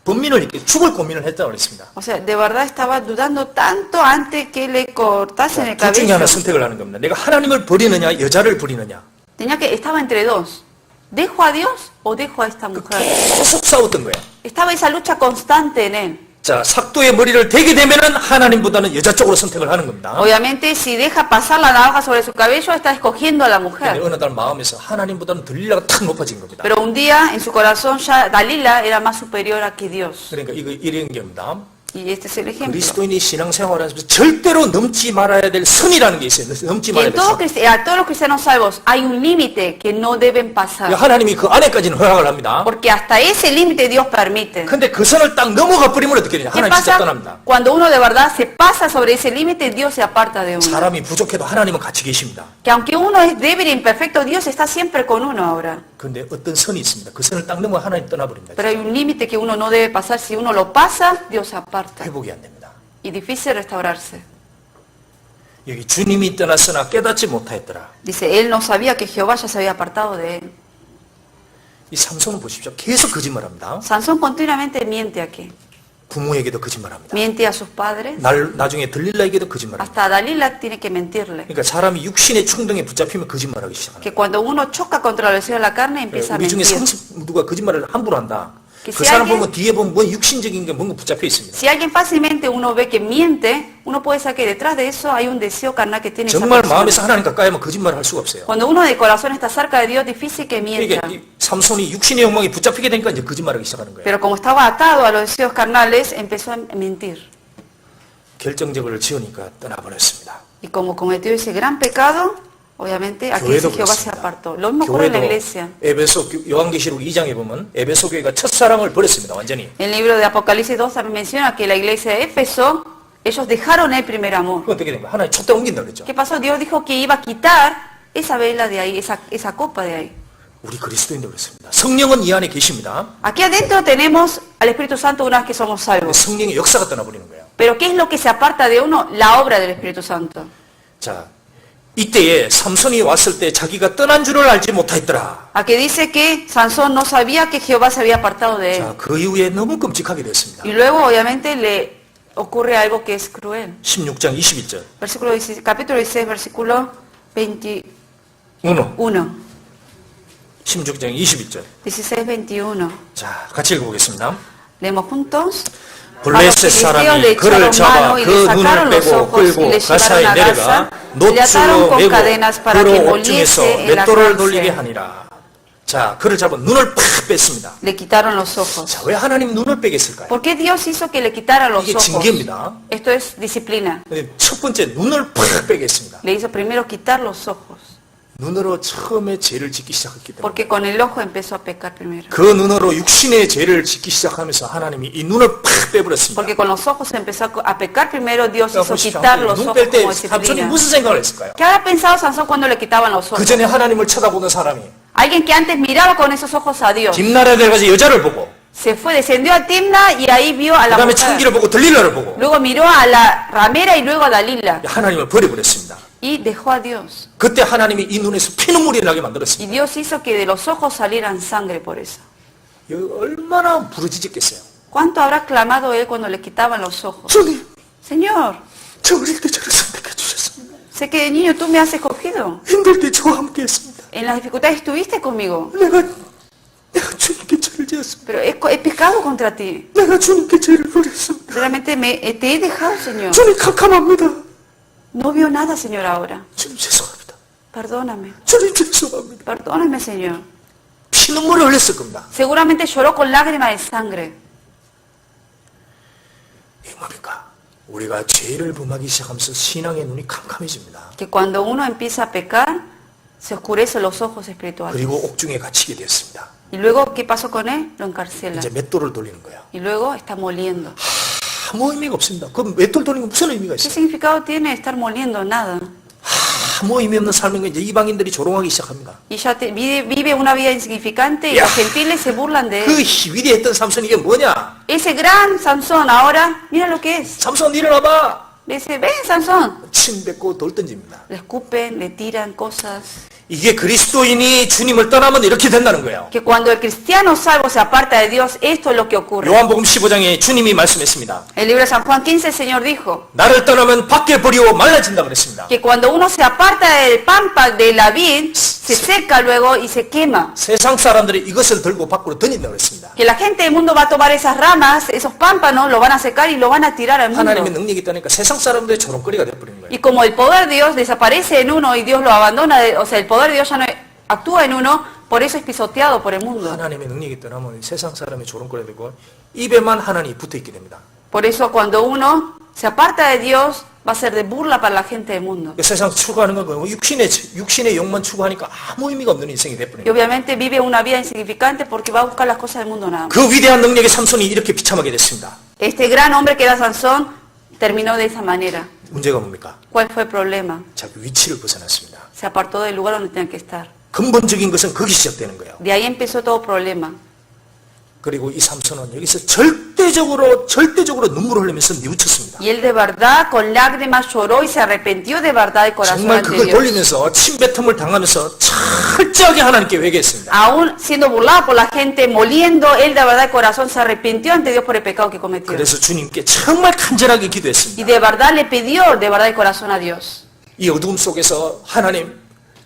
번민을 이렇게 죽을 고민을 했다고 그랬습니다. O sea, de verdad estaba dudando tanto antes que le cortasen el 둘 중에 cabello. 하나 선택을 하는 겁니다. 내가 하나님을 버리느냐 여자를 버리느냐. Estaba entre dos. ¿Dejo a Dios o dejo a esta mujer? 계속 싸웠던 거예요. Estaba esa lucha constante en él. 자, 삭도의 머리를 대게 되면은 하나님보다는 여자 쪽으로 선택을 하는 겁니다. Obviamente, si deja pasar la navaja sobre su cabello, está escogiendo a la 근데 mujer. 어느 날 마음에서 하나님보다는 들릴라가 탁 높아진 겁니다. Pero un día, en su corazón, ya Dalila era más superior a que Dios. 그러니까 이거 이런 겁니다. Y este es el ejemplo. 그리스도인이 신앙생활을 하면서 절대로 넘지 말아야 될 선이라는 게 있어요. 넘지 Y 말아야 en 될 선. a todos los cristianos salvos hay un límite que no deben pasar. 하나님이 그 안에까지는 허락을 합니다. Porque hasta ese límite Dios permite. 근데 그 선을 딱 넘어가 버리면 어떻게 되냐? ¿Qué 하나님 진짜 pasa? 떠납니다. Cuando uno de verdad se pasa sobre ese límite, Dios se aparta de uno. 사람이 부족해도 하나님은 같이 계십니다. Que aunque uno es débil e imperfecto, Dios está siempre con uno ahora. 그런데 어떤 선이 있습니다. 그 선을 딱 넘어 하나님 떠나버립니다. Pero hay un límite que uno no debe pasar. Si uno lo pasa, Dios se aparta. 회복이 안 됩니다. Y difícil restaurarse. 여기 주님이 떠났으나 깨닫지 못하였더라. Dice, él no sabía que Jehová ya se había apartado de él. 이 삼손은 보십시오. 계속 거짓말합니다. Sansón continuamente miente aquí. 부모에게도 거짓말합니다. Miente a sus padres. 나중에 들릴라에게도 거짓말합니다. Hasta a Dalila tiene que mentirle. 그러니까 사람이 육신의 충동에 붙잡히면 거짓말하기 시작합니다. Que cuando uno choca contra el deseo de la carne, empieza a 우리 중에 mentir. 누가 거짓말을 함부로 한다. Que 그 si 사람 alguien- 보면 뒤에 보면 뭐 육신적인 게 뭔가 붙잡혀 있습니다. Si alguien fácilmente uno ve que miente, uno puede saber que detrás de eso hay un deseo carnal que tiene esa 정말 persona. 마음에서 하나님 가까이 하면 거짓말을 할 수가 없어요. Cuando uno de corazón está cerca de Dios, difícil que mienta. 그러니까 이 삼손이 육신의 욕망에 붙잡히게 되니까 이제 거짓말하기 시작하는 거예요. Pero como estaba atado a los deseos carnales, empezó a mentir. 결정적으로 지으니까 떠나버렸습니다. Y como cometió ese gran pecado, obviamente aquí dice 교회도 Jehová se 그렇습니다. apartó. Lo mismo ocurre en la 교회도 iglesia. 에베소 요한계시록 2장에 보면 에베소 교회가 첫사랑을 버렸습니다. 완전히. En el libro de Apocalipsis 2 también menciona que la iglesia de Éfeso, ellos dejaron el primer amor. 그건 어떻게 된 거예요? 하나님 촛대 옮긴다 그랬죠. ¿Qué pasó? Dios dijo que iba a quitar esa vela de ahí, esa copa de ahí. 우리 그리스도인도 그렇습니다. 성령은 이 안에 계십니다. Aquí adentro tenemos al Espíritu Santo una vez que somos salvos. 성령의 역사가 떠나버리는 거예요. Pero ¿qué es lo que se aparta de uno? La obra del Espíritu Santo. 자, 이때에 삼손이 왔을 때 자기가 떠난 줄을 알지 못하였더라. Aquí dice que Sansón no sabía que Jehová se había apartado de él. 자, 그 이후에 너무 끔찍하게 됐습니다. Y luego obviamente le ocurre algo que es cruel. 16장 21절. Capítulo 16, versículo 21. 16장 21절. 16, 21. 자, 같이 읽어보겠습니다. Leemos juntos. 블레셋 사람이 그를 잡아 그 눈을 빼고 끌고 가사에 내려가 노추로 메고 그로 옥중에서 맷돌을 돌리게 하니라. 자, 그를 잡아 눈을 팍 뺐습니다. Le quitaron los ojos. 자, 왜 하나님 눈을 빼게 했을까요? ¿Por qué Dios hizo que le quitaran los 이게 ojos? 징계입니다. Esto es disciplina. 첫 번째 눈을 팍 빼게 했습니다. Le hizo primero quitar los ojos. 눈으로 처음에 죄를 짓기 시작했기 때문에 Porque con el ojo empezó a pecar primero. 그 눈으로 육신의 죄를 짓기 시작하면서 하나님이 이 눈을 팍 빼버렸습니다. Porque con los ojos empezó a pecar primero, Dios 그러니까 hizo 보십시오. quitar los 눈 ojos 뺄 때 como 삼손이 disciplina. 무슨 생각을 했을까요? ¿Qué habrá pensado Sansón cuando le quitaban los ojos? 그 전에 하나님을 쳐다보는 사람이 Alguien que antes miraba con esos ojos a Dios. 뒷나라에 들어가서 여자를 보고 Se fue, descendió a Timna y ahí vio a 그 la 다음에 mujer. 청기를 보고 들릴라를 보고 Luego miró a la ramera y luego a Dalila 하나님을 버려버렸습니다. y dejó a Dios. 그때 하나님이 이 눈에서 피눈물이 나게 Y 만들었습니다. Dios hizo que de los ojos salieran sangre por eso. 이거 얼마나 부르짖었겠어요. ¿Cuánto habrá clamado él cuando le quitaban los ojos? 주님, Señor, 저 어릴 때 저를 선택해 주셨습니다. sé que de niño tú me has escogido. 힘들 때 저와 함께 했습니다. En las dificultades estuviste conmigo. 내가 주님께 죄를 지었습니다. Pero he pecado contra ti. 내가 주님께 죄를 버렸습니다. Realmente te he dejado, Señor. 주님 캄캄합니다. No veo nada, Señor, ahora. 주님 죄송합니다. Perdóname. 주님 죄송합니다. Perdóname, Señor. 피눈물을 흘렸을 겁니다. Seguramente lloró con lágrimas de sangre. 이게 뭡니까? 우리가 죄를 범하기 시작하면서 신앙의 눈이 캄캄해집니다. Que cuando uno empieza a pecar, se oscurecen los ojos espirituales. 그리고 옥중에 갇히게 되었습니다. Y luego, ¿qué pasó con él? Lo encarcelan. 이제 맷돌을 돌리는 거예요. Y luego está moliendo. 아무 의미가 없습니다. 그 맷돌 돌리는 게 무슨 의미가 ¿Qué 있어요? significado tiene estar moliendo? Nada. 아무 의미 없는 삶인 거 이제 이방인들이 조롱하기 시작합니다. Y ya vive una vida insignificante y Ya. los gentiles se burlan de 그 él. 위대했던 삼손이 이게 뭐냐? Ese gran Sansón ahora, mira lo que es. 삼손 일어나봐! Le dice, ven Sansón. 침 뱉고 돌 던집니다. Le escupen, le tiran cosas. 이게 그리스도인이 주님을 떠나면 이렇게 된다는 거예요. Que cuando el cristiano salvo se aparta de Dios, esto es lo que ocurre. 요한복음 15장에 주님이 말씀했습니다. El libro de San Juan 15, el Señor dijo 나를 떠나면 밖에 버리고 말라진다 그랬습니다. que cuando uno se aparta del pampa de la vid, se seca luego y se quema. 세상 사람들이 이것을 들고 밖으로 던진다 그랬습니다. Que la gente del mundo va a tomar esas ramas, esos pámpanos, lo van a secar y lo van a tirar al 하나님의 mundo. 능력이 있다니까 세상 사람들의 조롱거리가 되어버린 거예요. Y como el poder de Dios desaparece en uno y Dios lo abandona, o sea, el poder de Dios ya no actúa en uno, por eso es pisoteado por el mundo. 하나님의 능력이 떠나면 세상 사람의 조롱거리가 되고 입에만 하나님이 붙어있게 됩니다. Por eso cuando uno se aparta de Dios, va a ser de burla para la gente del mundo. 세상 추구하는 건 육신의 욕만 추구하니까 아무 의미가 없는 인생이 Y 돼버립니다. obviamente vive una vida insignificante porque va a buscar las cosas del mundo nada más. 그 위대한 능력의 삼손이 이렇게 비참하게 됐습니다. Este gran hombre que era Sansón terminó de esa manera. 문제가 뭡니까? ¿Cuál fue el problema? 자기 위치를 벗어났습니다. Se apartó del lugar donde tenía que estar. 근본적인 것은 거기 시작되는 거예요. De ahí empezó todo problema. 그리고 이 삼손은 여기서 절대적으로 눈물을 흘리면서 뉘우쳤습니다. Y él de verdad con lágrimas lloró y se arrepintió de verdad de corazón 정말 ante 그걸 Dios. 돌리면서 침뱉음을 당하면서 철저하게 하나님께 회개했습니다. Aún siendo burlado por la gente, moliendo, él de verdad de corazón se arrepintió ante Dios por el pecado que cometió. 그래서 주님께 정말 간절하게 Y 기도했습니다. de verdad le pidió de verdad de corazón a Dios. 이 어두움 속에서 하나님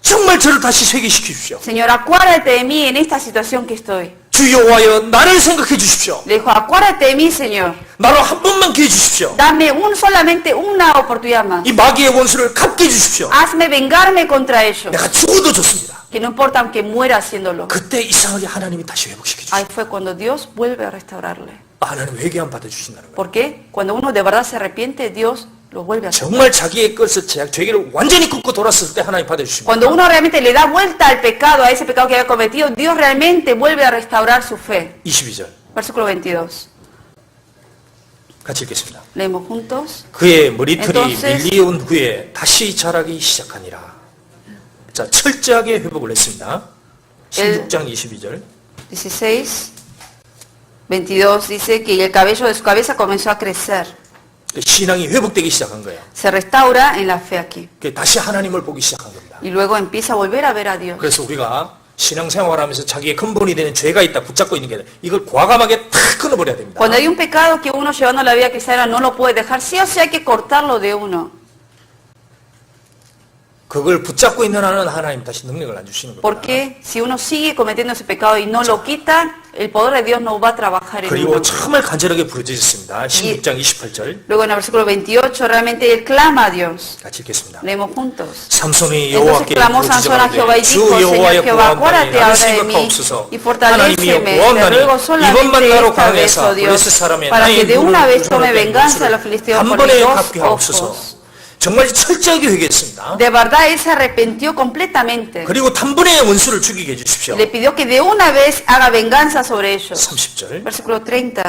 정말 저를 다시 회개시키십시오. Señor, acuérdate de mí en esta situación que estoy. 주 여호와여 나를 생각해 주십시오. Le dijo, acuérdate de mí, Señor. 나로 한 번만 기회 주십시오. Dame solamente una oportunidad más. 이 마귀의 원수를 갚게 해주십시오. Hazme vengarme contra ellos. 내가 죽어도 좋습니다. Que no importa aunque muera haciéndolo. 그때 이상하게 하나님이 다시 회복시켜 주십시오. Ahí fue cuando Dios vuelve a restaurarle. 하나님 회개함 받아주신다는 거예요. ¿Por qué? Cuando uno de verdad se arrepiente, Dios lo vuelve a hacer. 정말 자기의 것을 죄를 완전히 굽고 돌았을 때 하나님 받아주십니다. Cuando uno realmente le da vuelta al pecado, a ese pecado que había cometido, Dios realmente vuelve a restaurar su fe. 22절 Versículo 22. 같이 읽겠습니다. Leemos juntos. 그의 머리털이 Entonces, 밀리온 후에 다시 자라기 시작하니라. 자, 철저하게 회복을 했습니다. 16장 22절. 16. 22 dice que el cabello de su cabeza comenzó a crecer. 신앙이 회복되기 시작한 거예요. Se restaura en la fe aquí. 다시 하나님을 보기 시작한 겁니다. Y luego empieza a volver a ver a Dios. 그래서 우리가 신앙생활하면서 자기의 근본이 되는 죄가 있다 붙잡고 있는 게 아니라 이걸 과감하게 탁 끊어버려야 됩니다. Cuando hay un pecado que uno llevando la vida cristiana no lo puede dejar, sí o sí hay que cortarlo de uno. 그걸 붙잡고 있는 한은 하나님 다시 능력을 안 주시는 겁니다. Porque si uno sigue cometiendo ese pecado y no lo quita, el poder de Dios no va a trabajar en 그리고 uno. 정말 간절하게 부르짖었습니다. 16장 28절 Luego en el versículo 28 realmente él clama a Dios. 같이 읽겠습니다. Leemos juntos. 삼손이 Entonces 여호와께 clamó Sansón a Jehová y 주 dijo, 여호와의 Señor Jehová, 구원받으니 acuérdate 나를 ahora de mí 생각하옵소서. y 하나님이여 fortaléceme. Te 구원하니 ruego 이번만 solamente 나로 esta vez, 강해사 oh Dios, 블레셋 사람의 para que 나의 de una 눈을 vez tome venganza de los filisteos 한 por 번에 mis 갚게 dos 하옵소서. ojos. 정말 철저하게 회개했습니다. De verdad él se arrepintió completamente. 그리고 단번에 원수를 죽이게 해주십시오. Le pidió que de una vez haga venganza sobre ellos. 30절 Versículo 30.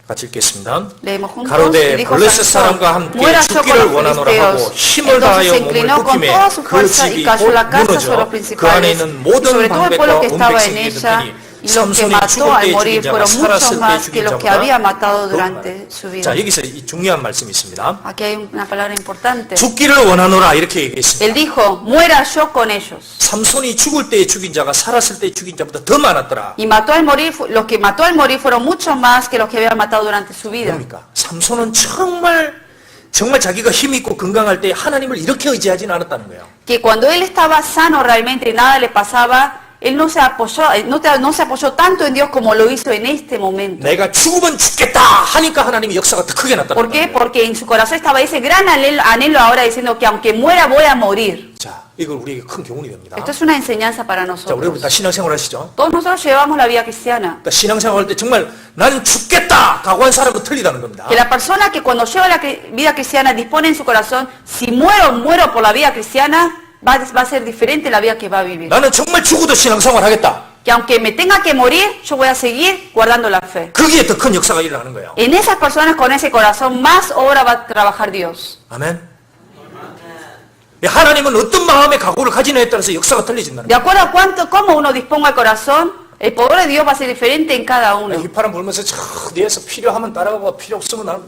같이 읽겠습니다. Leemos juntos. 가로되 Y dijo 블레셋 Sansón, 사람과 함께 muera yo con 죽기를 los 원하노라 하고 filisteos. 힘을 Entonces 다하여 se 몸을 inclinó con 굽히매 toda su 그 fuerza y 집이 cayó 곧 la casa sobre 무너져 los 그 안에 principales 있는 y 모든 sobre todo el pueblo 방백과 que estaba en 온백성이 ella, 듣더니 Y los que 삼손이 mató 죽을 al 때에 morir 죽인 자가 fueron muchos 살았을 때 más que 죽인 los que había 자보다 matado 더 durante 많아요. su vida. 자, 여기서 이 중요한 말씀이 있습니다. Aquí hay una palabra importante. 죽기를 원하노라 이렇게 얘기했습니다. Él dijo, muera yo con ellos. 삼손이 죽을 때에 죽인 자가 살았을 때 죽인 자보다 더 많았더라. Y mató al morir, los que mató al morir fueron muchos más que los que había matado durante su vida. 뭡니까? 삼손은 정말 자기가 힘 있고 건강할 때 하나님을 이렇게 의지하지는 않았다는 거예요. Que cuando él estaba sano realmente y nada le pasaba, él no se apoyó tanto en Dios como lo hizo en este momento. 내가 죽으면 죽겠다 하니까 하나님이 역사가 더 크게 났다는 ¿Por qué? 거예요. Porque en su corazón estaba ese gran anhelo ahora diciendo que aunque muera voy a morir. 자, 이걸 우리에게 큰 교훈이 됩니다. Esto es una enseñanza para 자, 우리 nosotros. 다 신앙생활 하시죠? Todos nosotros llevamos la vida cristiana. 그러니까 신앙생활 할 때 정말 나는 죽겠다 각오한 사람은 틀리다는 겁니다. Que la persona que cuando lleva la vida cristiana dispone en su corazón, si muero por la vida cristiana, va a ser diferente la vida que va a vivir. 나는 정말 죽어도 신앙생활 하겠다. Que aunque me tenga que morir, yo voy a seguir guardando la fe. 거기에 더 큰 역사가 일어나는 거예요. En esas personas con ese corazón, más obra va a trabajar Dios. 아멘. 하나님은 어떤 마음의 각오를 가지느냐에 따라서 역사가 틀려진다는 De 거예요. acuerdo a cómo uno disponga el corazón, el poder de Dios va a ser diferente en cada uno. 휘파람 불면서 저 뒤에서 필요하면 따라가고 필요 없으면 안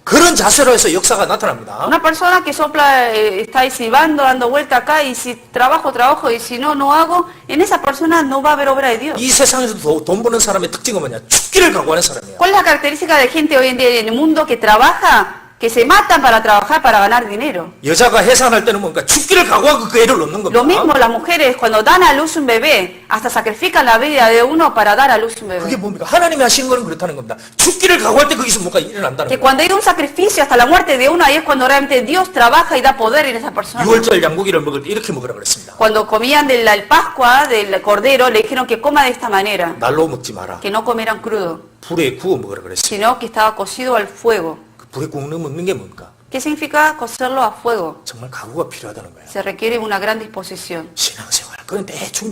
그런 자세로 해서 역사가 나타납니다. Una persona que sopla, está ahí silbando, dando vuelta acá, y si trabajo, y si no, no hago, en esa persona no va a haber obra de Dios. 이 세상에서 돈 버는 사람의 특징은 뭐냐? 죽기를 각오하는 사람이에요. ¿Cuál es la característica de gente hoy en día en el mundo que trabaja, que se matan para trabajar, para ganar dinero? 여자가 해산할 때는 뭔가 죽기를 각오하고 그 애를 놓는 Lo mismo 겁니다. las mujeres cuando dan a luz un bebé, hasta sacrifican la vida de uno para dar a luz un 그게 bebé. 뭡니까? 하나님이 하신 거는 그렇다는 겁니다. 죽기를 각오할 때 거기서 뭔가 일어난다는 Que 거예요. cuando hay un sacrificio hasta la muerte de uno, ahí es cuando realmente Dios trabaja y da poder en esa persona. 6월절 양고기를 먹을 때 이렇게 먹으라 그랬습니다. Cuando comían de la Pascua, del cordero, le dijeron que coma de esta manera, 날로 먹지 마라. que no comieran crudo, 불에 구워 먹으라 그랬어요. sino que estaba cocido al fuego. 그 불에 구워 먹는 게 뭡니까? ¿Qué significa cocerlo a fuego? 정말 각오가 필요하다는 거예요. Se requiere una gran disposición. 신앙생활. 그건 대충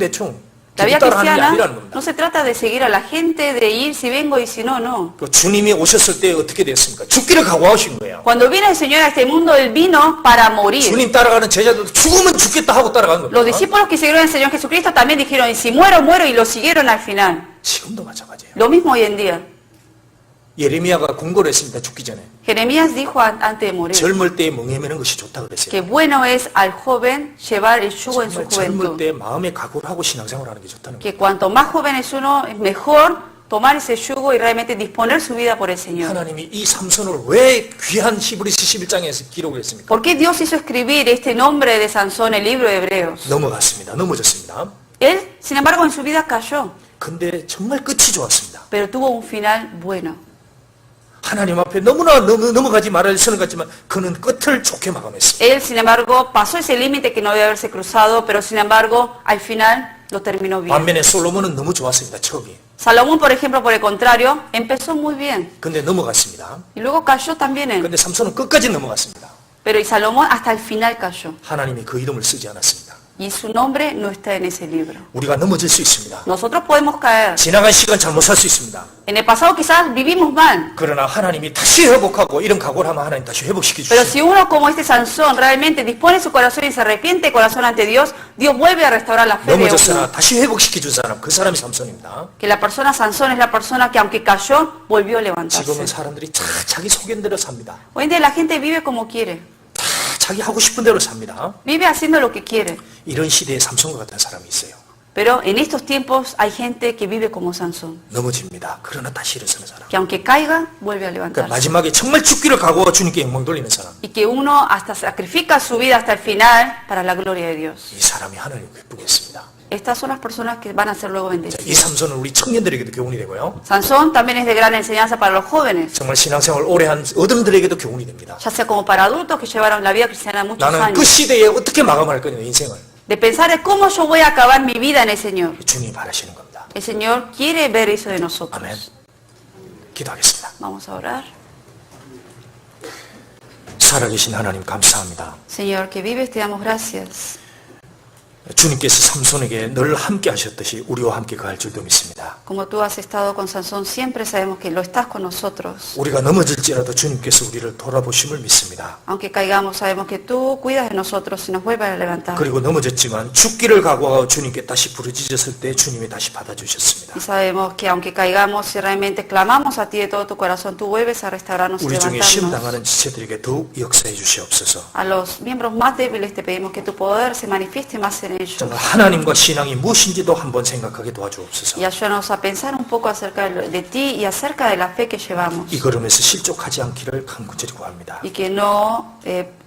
La vida 따라하는 게 cristiana 아니라는 겁니다. no se trata de seguir a la gente, de ir si vengo y si no, no. 그 주님이 오셨을 때 어떻게 됐습니까? 죽기를 각오하신 거예요. Cuando vino el Señor a este mundo, Él vino para morir. 주님 따라가는 제자들도 죽으면 죽겠다 하고 따라간 Los 겁니다. discípulos que siguieron al Señor Jesucristo también dijeron, y si muero, muero, y lo siguieron al final. 지금도 마찬가지예요. Lo mismo hoy en día. 예레미야가 공고를 했습니다. 죽기 전에. Jeremías dijo antes de morir 젊을 때에 멍해매는 것이 좋다 그랬어요. que bueno es al joven llevar el yugo en su 정말 젊을 juventud. 때 마음의 각오를 하고 신앙생활하는 게 좋다는 거예요. Que cuanto más joven es uno, es mejor tomar ese yugo y realmente disponer su vida por el Señor. 하나님이 이 삼손을 왜 귀한 히브리서 11장에서 기록을 했습니까? ¿Por qué Dios hizo escribir este nombre de Sansón en el libro de Hebreos? 넘어갔습니다. 넘어졌습니다. Él, sin embargo, en su vida cayó, 근데 정말 끝이 좋았습니다. pero tuvo un final bueno. 하나님 앞에 너무나 넘어가지 말아야 쓰는 것 같지만 그는 끝을 좋게 마감했습니다. Él, sin embargo, pasó ese límite que no debe haberse cruzado, pero sin embargo, al final lo terminó bien. 반면에 솔로몬은 너무 좋았습니다. 처음이. Salomón, por ejemplo, por el contrario, empezó muy bien 근데 넘어갔습니다. y luego cayó también él. 근데 삼손은 끝까지 넘어갔습니다. Pero y Salomón hasta el final cayó. 하나님이 그 이름을 쓰지 않았습니다. Y su nombre no está en ese libro. 우리가 넘어질 수 있습니다. Nosotros podemos caer. 지나간 시간 잘못 살 수 있습니다. En el pasado quizás vivimos mal. 그러나 하나님이 다시 회복하고 이런 각오를 하면 하나님 다시 회복시켜 Pero 주십니다. si uno como este Sansón realmente dispone su corazón y se arrepiente de corazón ante Dios, Dios vuelve a restaurar la fe de uno. 넘어졌으나 다시 회복시켜 준 사람, 그 사람이 삼손입니다. Que la persona Sansón es la persona que aunque cayó, volvió a 지금은 levantarse. 사람들이 다 자기 속인 대로 삽니다. Hoy en día la gente vive como quiere. 다 자기 하고 싶은 대로 삽니다. Vive haciendo lo que quiere. 이런 시대에 삼손과 같은 사람이 있어요. Pero en estos tiempos hay gente que vive como Sansón. 넘어집니다. 그러나 다시 일어서는 사람. Que aunque caiga, vuelve a 그러니까 levantarse. 마지막에 정말 죽기를 각오하고 주님께 영광 돌리는 사람. Y que uno hasta sacrifica su vida hasta el final para la gloria de Dios. 이 사람이 하나님을 기쁘게 했습니다. Estas son las personas que van a ser luego 이 bendecidas. 삼손은 우리 청년들에게도 교훈이 되고요. Sansón también es de gran enseñanza para los jóvenes, 정말 신앙생활 오래 한 어른들에게도 교훈이 됩니다. ya sea como para adultos que llevaron la vida cristiana muchos 나는 그 años, 시대에 어떻게 마감할 거냐, 인생을. de pensar en cómo yo voy a acabar mi vida en el Señor. 주님이 바라시는 겁니다. El Señor quiere ver eso de nosotros. 아멘. 기도하겠습니다. Vamos a orar. 살아계신 하나님 감사합니다. Señor, que vives, te damos gracias. 주님께서 삼손에게 늘 함께 하셨듯이 우리와 함께 가할 줄도 믿습니다. Como tú has estado con Sansón, siempre sabemos que lo estás con nosotros. 우리가 넘어질지라도 주님께서 우리를 돌아보심을 믿습니다. Aunque caigamos, sabemos que tú cuidas de nosotros y nos vuelves a levantar. 그리고 넘어졌지만 죽기를 각오하고 주님께 다시 부르짖었을 때 주님이 다시 받아주셨습니다. Y sabemos que aunque caigamos, si realmente clamamos a ti de todo tu corazón, tú vuelves a restaurarnos y 우리 중에 시험 levantarnos. 당하는 지체들에게 더욱 역사해 주시옵소서. A los miembros más débiles te pedimos que tu poder se manifieste más en ellos. 정말 하나님과 신앙이 무엇인지도 한번 생각하게 도와주옵소서. Y ayúdanos a pensar un poco acerca de ti y acerca de la fe que llevamos. 이 걸음에서 실족하지 않기를 간구드리고 구합니다. Y que no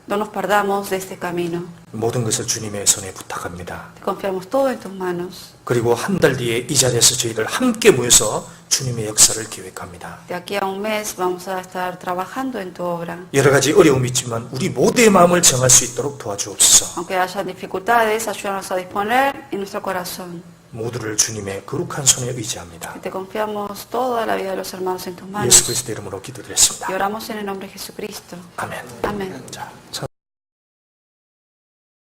nos perdamos de este camino. 모든 것을 주님의 손에 부탁합니다. Te confiamos todo en tus manos. 그리고 한 달 뒤에 이 자리에서 저희들 함께 모여서 주님의 역사를 기획합니다. De aquí a un mes vamos a estar trabajando en tu obra. 여러 가지 어려움이 있지만 우리 모두의 마음을 정할 수 있도록 도와주옵소서. Aunque haya dificultades, ayúdanos a disponer en nuestro corazón. 모두를 주님의 거룩한 손에 의지합니다. Que te confiamos toda la vida de los hermanos en tus manos. 예수 그리스도 이름으로 기도드렸습니다. Y oramos en el nombre de Jesucristo. 아멘. Amén. 자,